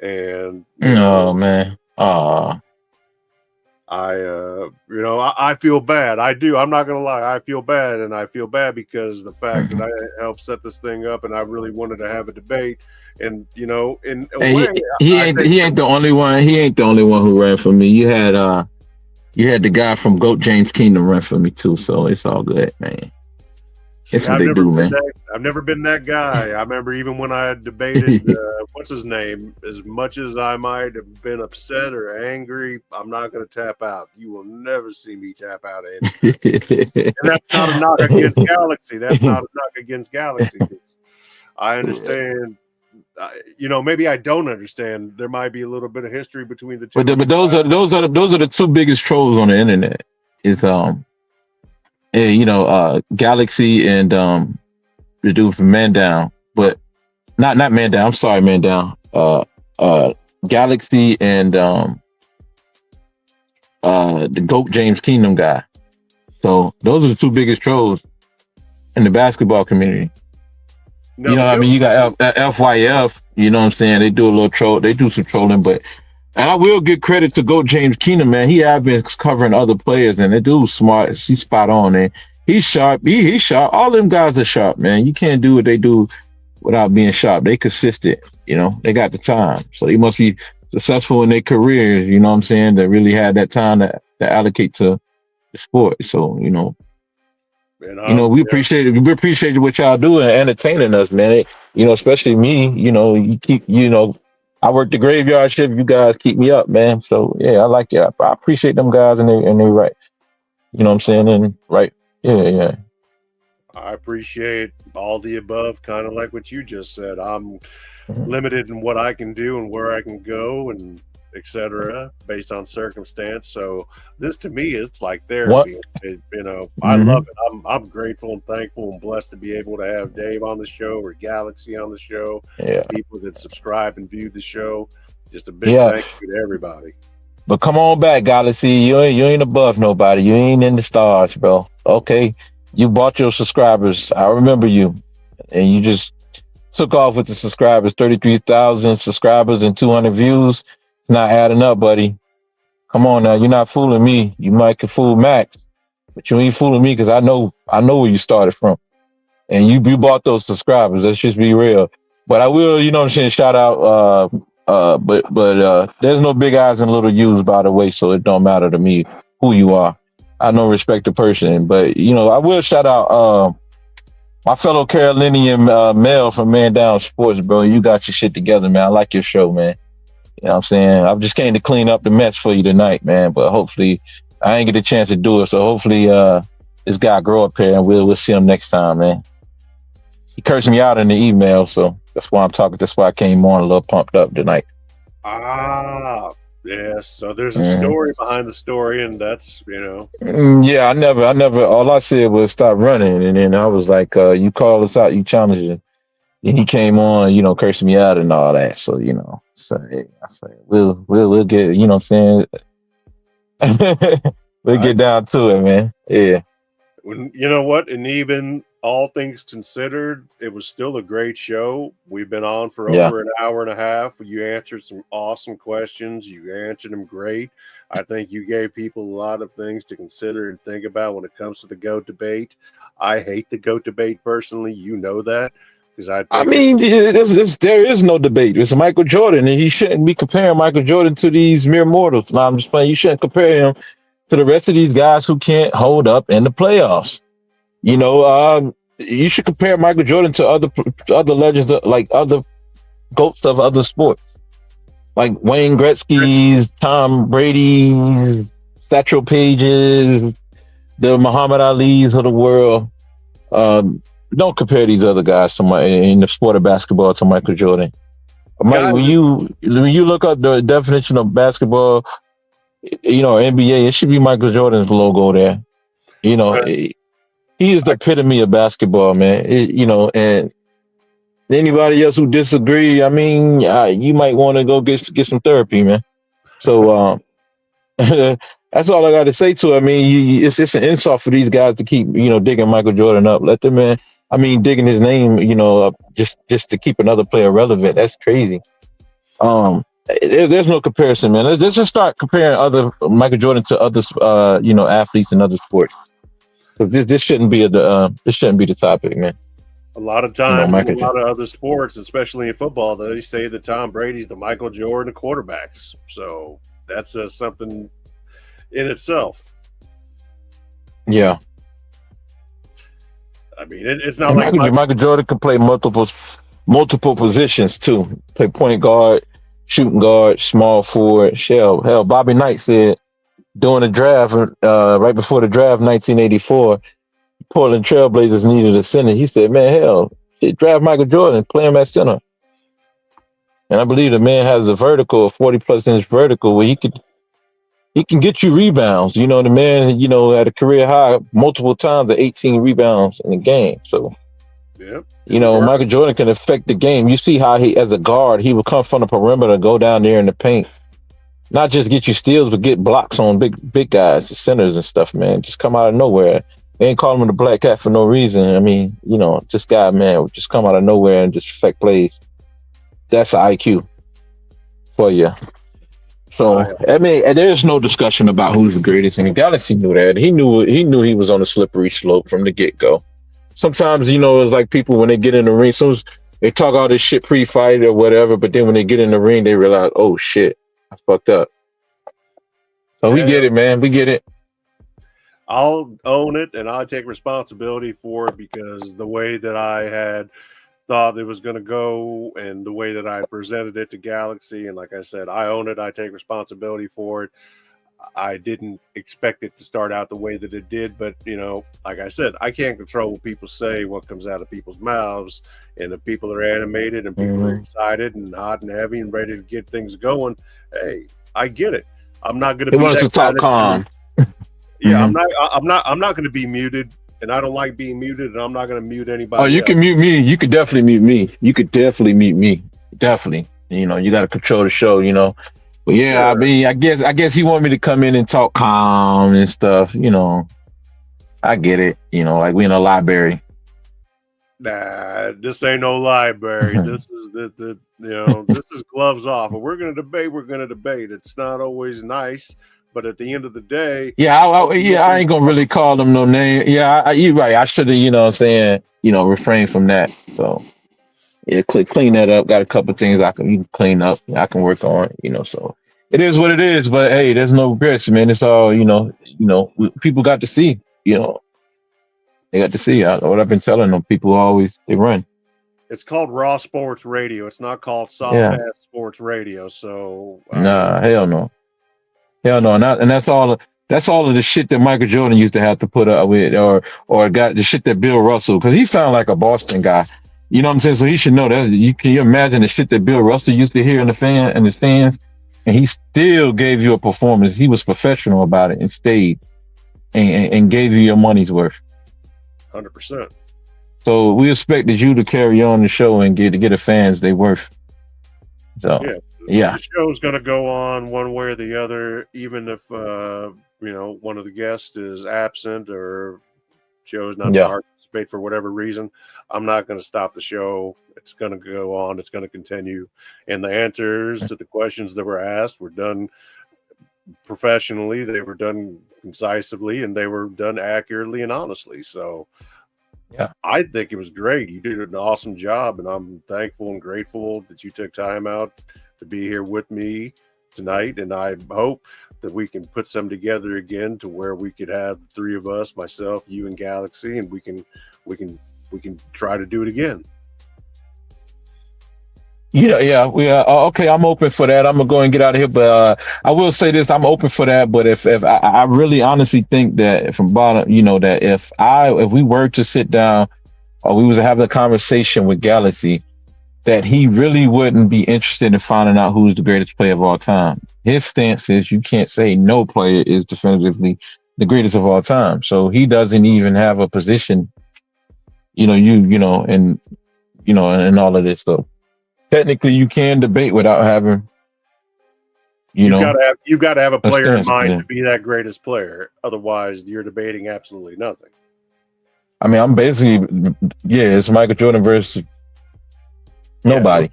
And Oh man. Oh. I feel bad. I do. I'm not gonna lie. I feel bad, and I feel bad because the fact that Mhm. I helped set this thing up, and I really wanted to have a debate. And in a Hey, way, he I ain't think he ain't the only one. He ain't the only one who ran for me. You had the guy from Goat James Kingdom run for me too. So it's all good, man. see, It's what they do, man. I've never been that guy. I remember even when I had debated, what's his name. As much as I might have been upset or angry, I'm not going to tap out. You will never see me tap out of anything. And that's not a knock against Galaxy. That's not a knock against Galaxy. I understand. Maybe I don't understand. There might be a little bit of history between the two But of you those are the two biggest trolls on the internet. Is Galaxy and the dude from Man Down, but not Man Down. I'm sorry, Man Down. Galaxy and the Goat James Kingdom guy. So those are the two biggest trolls in the basketball community. Now, the I goat. mean, you got FYF. You know what I'm saying? They do a little troll. They do some trolling, but and I will give credit to Goat James Keenum, man. He have been covering other players, and the dude's smart. He's spot on, and he's sharp. He's sharp. All them guys are sharp, man. You can't do what they do without being sharp. They consistent. They got the time. So they must be successful in their careers. You know what I'm saying? That really had that time to allocate to the sport. So we Yeah. appreciate what y'all do and entertaining us, man. Especially me. You keep. I work the graveyard shift. You guys keep me up, man. So yeah, I like it. I appreciate them guys and they right. You know what I'm saying? And right. Yeah, yeah. I appreciate all the above, kind of like what you just said. I'm Mhm. limited in what I can do and where I can go and etc. based on circumstance. So this to me, it's like What? therapy. I Hmm. love it. I'm grateful and thankful and blessed to be able to have Dave on the show or Galaxy on the show, Yeah. people that subscribe and view the show. Just a big Yeah. thank you to everybody. But come on back, Galaxy. You ain't above nobody. You ain't in the stars, bro. Okay. You bought your subscribers. I remember you. And you just took off with the subscribers, 33,000 subscribers and 200 views. It's not adding up, buddy. Come on now. You're not fooling me. You might can fool Max, but you ain't fooling me because I know where you started from. And you bought those subscribers. Let's just be real. But I will, you know what I'm saying, shout out but there's no big eyes and little U's, by the way, so it don't matter to me who you are. I don't respect the person. But I will shout out my fellow Carolinian male from Man Down Sports, bro. You got your shit together, man. I like your show, man. You know what I'm saying? I just came to clean up the mess for you tonight, man. But hopefully I ain't get a chance to do it. So hopefully this guy grow up here and we'll see him next time, man. He cursed me out in the email, so that's why I'm talking. That's why I came on a little pumped up tonight. Ah, yes. So there's a Mhm. story behind the story, and that's Yeah, I never. All I said was stop running, and then I was like, "You call us out, you challenge it." And he came on, cursing me out and all that. So so hey, I said, we'll get, what I'm saying, we'll I get down to it, man. Yeah. when you know what, and even all things considered, it was still a great show. We've been on for Yeah. over an hour and a half. You answered some awesome questions. You answered them great. I think you gave people a lot of things to consider and think about when it comes to the GOAT debate. I hate the GOAT debate personally. You know that because I I think it's mean, there is no debate. It's Michael Jordan, and you shouldn't be comparing Michael Jordan to these mere mortals. No, I'm just playing. You shouldn't compare him to the rest of these guys who can't hold up in the playoffs. You should compare Michael Jordan to other legends, like other goats of other sports, like Wayne Gretzky's, Tom Brady's, Satchel Page's, the Muhammad Ali's of the world. Don't compare these other guys to in the sport of basketball to Michael Jordan. Mike, guys. when you look up the definition of basketball, NBA, it should be Michael Jordan's logo there. You know, Right. He is the epitome of basketball, man. And anybody else who disagree, I mean, you might want to go get some therapy, man. So that's all I got to say to it. I mean, it's just an insult for these guys to keep, digging Michael Jordan up. Let the man, I mean, digging his name, up just to keep another player relevant. That's crazy. There's no comparison, man. Let's just start comparing other Michael Jordan to other, athletes in other sports. Because this shouldn't be the topic, man. A lot of times, Michael in a lot of other sports, especially in football, they say that Tom Brady's the Michael Jordan of quarterbacks. So that says something in itself. Yeah. I mean, it's not like Michael Jordan could play multiple positions too. Play point guard, shooting guard, small forward. Hell, Bobby Knight said during the draft, right before the draft, 1984, Portland Trailblazers needed a center. He said, "Man, hell, draft Michael Jordan, play him at center." And I believe the man has a 40+ inch vertical, where he can get you rebounds. The man, at a career high multiple times at 18 rebounds in a game. So, yep. Michael Jordan can affect the game. You see how he, as a guard, he would come from the perimeter, go down there in the paint, not just get you steals, but get blocks on big guys, the centers and stuff, man. Just come out of nowhere. They ain't calling him the Black Cat for no reason. I mean, this guy, man, would just come out of nowhere and just affect plays. That's an IQ for you. So, I mean, there's no discussion about who's the greatest, and the Galaxy knew that. He knew he was on a slippery slope from the get-go. Sometimes, it's like people, when they get in the ring, so they talk all this shit pre-fight or whatever, but then when they get in the ring, they realize, oh, shit, I fucked up. So we get it, man. We get it. I'll own it, and I'll take responsibility for it, because the way that I had thought it was going to go and the way that I presented it to Galaxy, and like I said, I own it. I take responsibility for it. I didn't expect it to start out the way that it did, but, like I said, I can't control what people say, what comes out of people's mouths, and if people are animated and people are excited and hot and heavy and ready to get things going, hey, I get it. I'm not going to be wants to talk calm. Yeah, I'm not going to be muted, and I don't like being muted, and I'm not going to mute anybody. Oh, you can mute me. You could definitely mute me. You could definitely mute me. Definitely. You got to control the show, But yeah, sure. I mean, I guess he want me to come in and talk calm and stuff, I get it, like we in a library. Nah, this ain't no library. This is this is gloves off. If we're going to debate, we're going to debate. It's not always nice. But at the end of the day, I ain't gonna really call them no name. Yeah, you're right. I should have, refrain from that. So yeah, clean that up. Got a couple of things you can clean up. I can work on. So it is what it is. But hey, there's no regrets, man. It's all people got to see. They got to see. What I've been telling them, people they run. It's called Raw Sports Radio. It's not called Soft Ass Sports Radio. So nah, hell no. Hell no, and that's all of the shit that Michael Jordan used to have to put up with, or got the shit that Bill Russell, because he sounded like a Boston guy. You know what I'm saying? So he should know that. Can you imagine the shit that Bill Russell used to hear in the stands, and he still gave you a performance. He was professional about it and stayed and gave you your money's worth. 100%. So we expected you to carry on the show and get the fans they worth. So yeah. The show's going to go on one way or the other, even if one of the guests is absent or chose not to participate for whatever reason. I'm not going to stop the show. It's going to go on. It's going to continue. And the answers to the questions that were asked were done professionally. They were done concisely, and they were done accurately and honestly. So yeah, I think it was great. You did an awesome job, and I'm thankful and grateful that you took time out to be here with me tonight. And I hope that we can put some together again to where we could have the three of us, myself, you, and Galaxy, and we can try to do it again. Okay, I'm open for that. I'm gonna go and get out of here, but I will say this: I'm open for that. But if I really honestly think that from bottom, that if we were to sit down or we was to have a conversation with Galaxy, that he really wouldn't be interested in finding out who's the greatest player of all time. His stance is you can't say no player is definitively the greatest of all time. So he doesn't even have a position, and and all of this. So technically, you can debate without having, You've got to have a a player in stance. mind to be that greatest player. Otherwise, you're debating absolutely nothing. I mean, I'm basically, it's Michael Jordan versus nobody.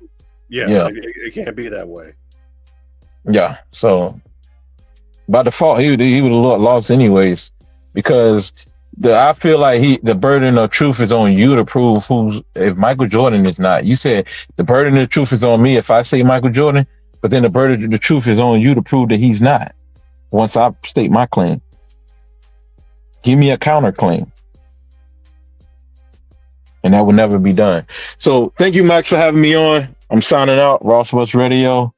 Yeah. It can't be that way. Yeah. So by default, he would have lost anyways, because I feel like the burden of truth is on you to prove if Michael Jordan is not. You said the burden of truth is on me if I say Michael Jordan, but then the burden of the truth is on you to prove that he's not. Once I state my claim, give me a counterclaim. And that will never be done. So thank you, Max, for having me on. I'm signing out. Raw Sports Radio.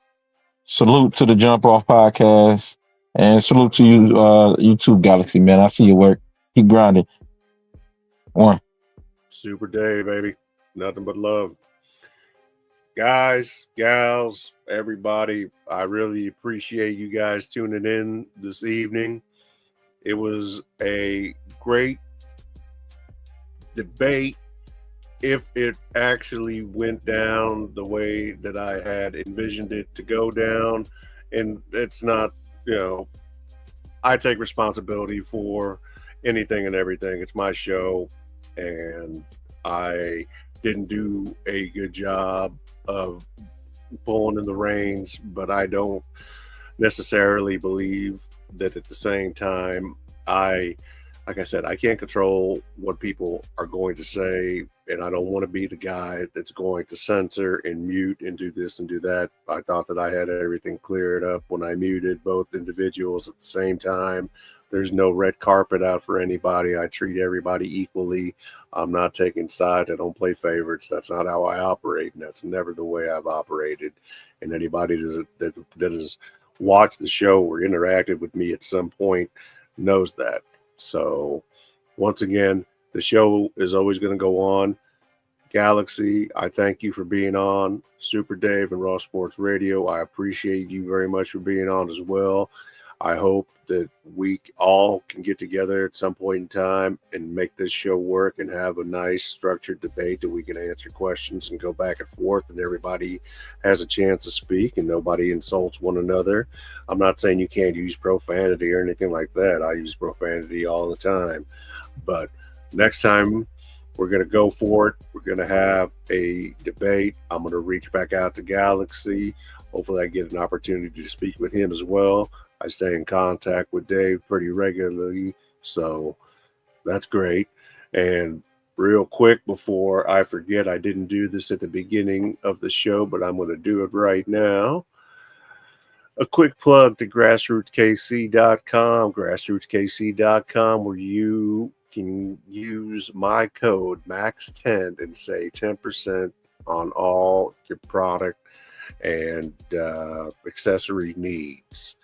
Salute to the Jump Off Podcast. And salute to you, YouTube Galaxy, man. I see your work. Keep grinding. One. Super day, baby. Nothing but love. Guys, gals, everybody, I really appreciate you guys tuning in this evening. It was a great debate. If it actually went down the way that I had envisioned it to go down, and it's not, I take responsibility for anything and everything. It's my show, and I didn't do a good job of pulling in the reins, but I don't necessarily believe that at the same time, like I said, I can't control what people are going to say, and I don't want to be the guy that's going to censor and mute and do this and do that. I thought that I had everything cleared up when I muted both individuals at the same time. There's no red carpet out for anybody. I treat everybody equally. I'm not taking sides. I don't play favorites. That's not how I operate, and that's never the way I've operated. And anybody that has watched the show or interacted with me at some point knows that. So once again, the show is always going to go on. Galaxy, I thank you for being on. Super Dave and Raw Sports Radio, I appreciate you very much for being on as well. I hope that we all can get together at some point in time and make this show work and have a nice structured debate that we can answer questions and go back and forth, and everybody has a chance to speak and nobody insults one another. I'm not saying you can't use profanity or anything like that. I use profanity all the time. But next time we're going to go for it. We're going to have a debate. I'm going to reach back out to Galaxy. Hopefully I get an opportunity to speak with him as well. I stay in contact with Dave pretty regularly, so that's great. And real quick, before I forget, I didn't do this at the beginning of the show, but I'm going to do it right now. A quick plug to grassrootskc.com, grassrootskc.com, where you can use my code MAX10 and save 10% on all your product and accessory needs.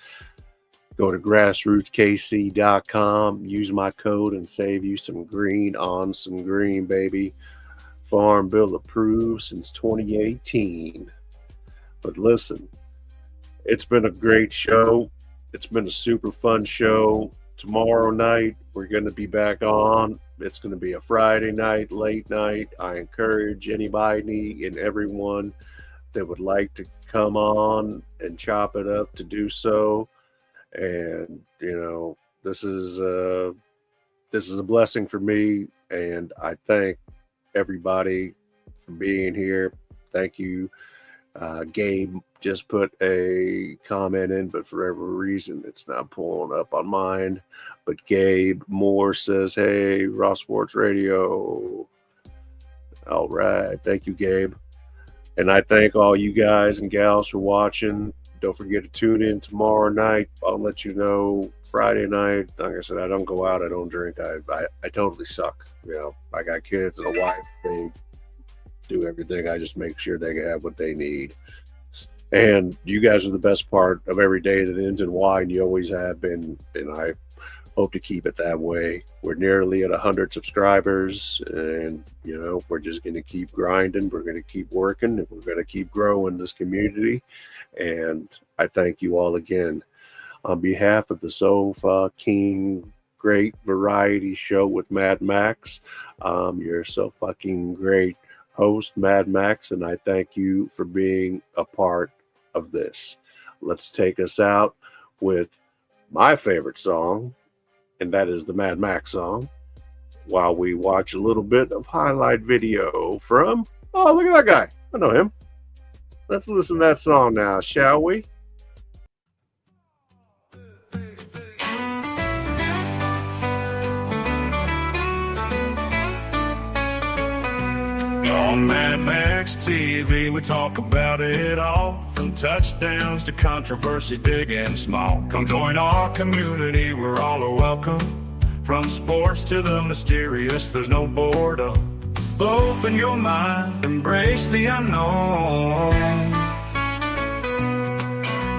Go to grassrootskc.com, use my code, and save you some green on some green, baby. Farm Bill approved since 2018. But listen, it's been a great show. It's been a super fun show. Tomorrow night, we're going to be back on. It's going to be a Friday night, late night. I encourage anybody and everyone that would like to come on and chop it up to do so. And this is a blessing for me, and I thank everybody for being here. Thank you. Gabe just put a comment in, but for whatever reason it's not pulling up on mine. But Gabe Moore says, "Hey, Raw Sports Radio." All right, thank you, Gabe. And I thank all you guys and gals for watching. Don't forget to tune in tomorrow night. I'll let you know Friday night. Like I said, I don't go out. I don't drink. I totally suck. I got kids and a wife. They do everything. I just make sure they have what they need. And you guys are the best part of every day that ends in Y, and you always have been. And I hope to keep it that way. We're nearly at 100 subscribers, and we're just going to keep grinding. We're going to keep working, and we're going to keep growing this community. And I thank you all again on behalf of the Sofa King great variety show with Mad Max. You're so fucking great host, Mad Max, and I thank you for being a part of this. Let's take us out with my favorite song, and that is the Mad Max song, while we watch a little bit of highlight video from, oh, look at that guy. I know him. Let's listen to that song now, shall we? On Mad Max TV, we talk about it all, from touchdowns to controversies big and small. Come join our community, we're all are welcome. From sports to the mysterious, there's no boredom. Open your mind, embrace the unknown.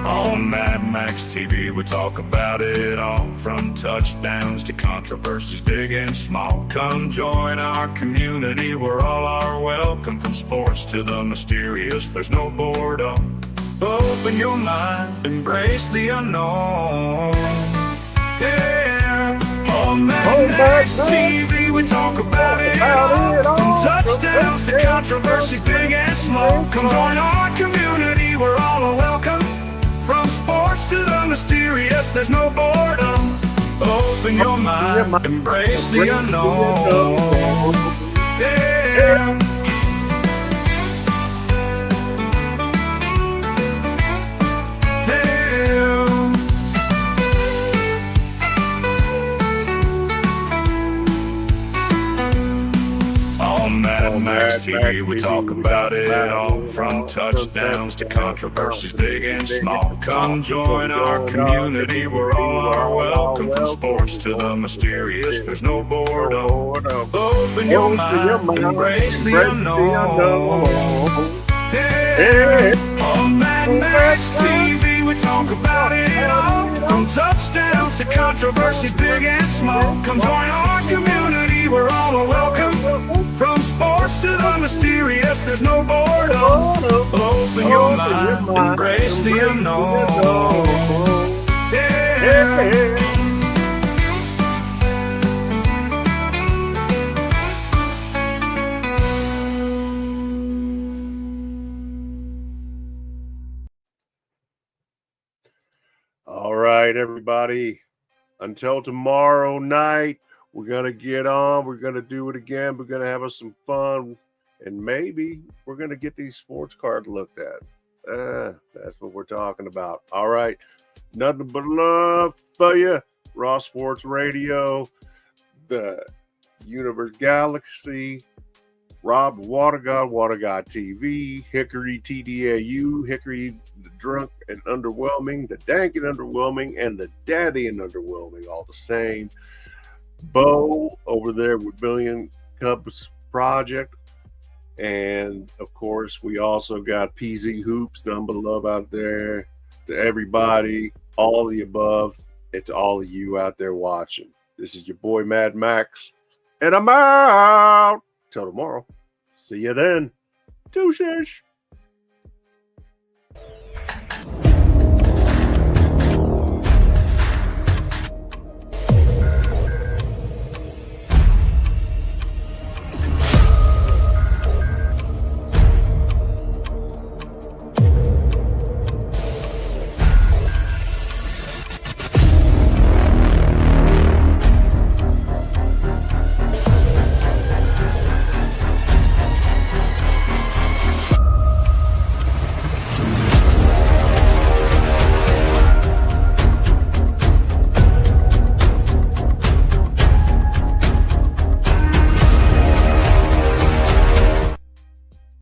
On Mad Max TV, we talk about it all, from touchdowns to controversies big and small. Come join our community, we're all are welcome. From sports to the mysterious, there's no boredom. Open your mind, embrace the unknown. Yeah, on Mad Max TV, we talk about it all, from touchdowns to controversies big and small. Come join our community, we're all are welcome. From sports to the mysterious, there's no boredom. Open your mind, embrace the unknown. Yeah. Max TV, we talk about it all, from touchdowns to controversies big and small. Come join our community, we're all are welcome. From sports to the mysterious, there's no boredom. Open your mind, embrace the unknown. Yeah. On Mad Max TV, we talk about it all, from touchdowns to controversies big and small. Come join our community, we're all are welcome. From sports to the mysterious, there's no boredom. Open your mind, embrace the unknown. Yeah. All right, everybody. Until tomorrow night, we're going to get on. We're going to do it again. We're going to have us some fun. And maybe we're going to get these sports cards looked at. That's what we're talking about. All right. Nothing but love for you. Raw Sports Radio, the Universe Galaxy, Rob Water God TV, Hickory TDAU, Hickory the Drunk and Underwhelming, the Dank and Underwhelming, and the Daddy and Underwhelming, all the same. Bo over there with Billion Cubs Project. And of course, we also got PZ Hoops, number love out there to everybody, all the above, and to all of you out there watching. This is your boy Mad Max, and I'm out. Till tomorrow. See you then. Deuces.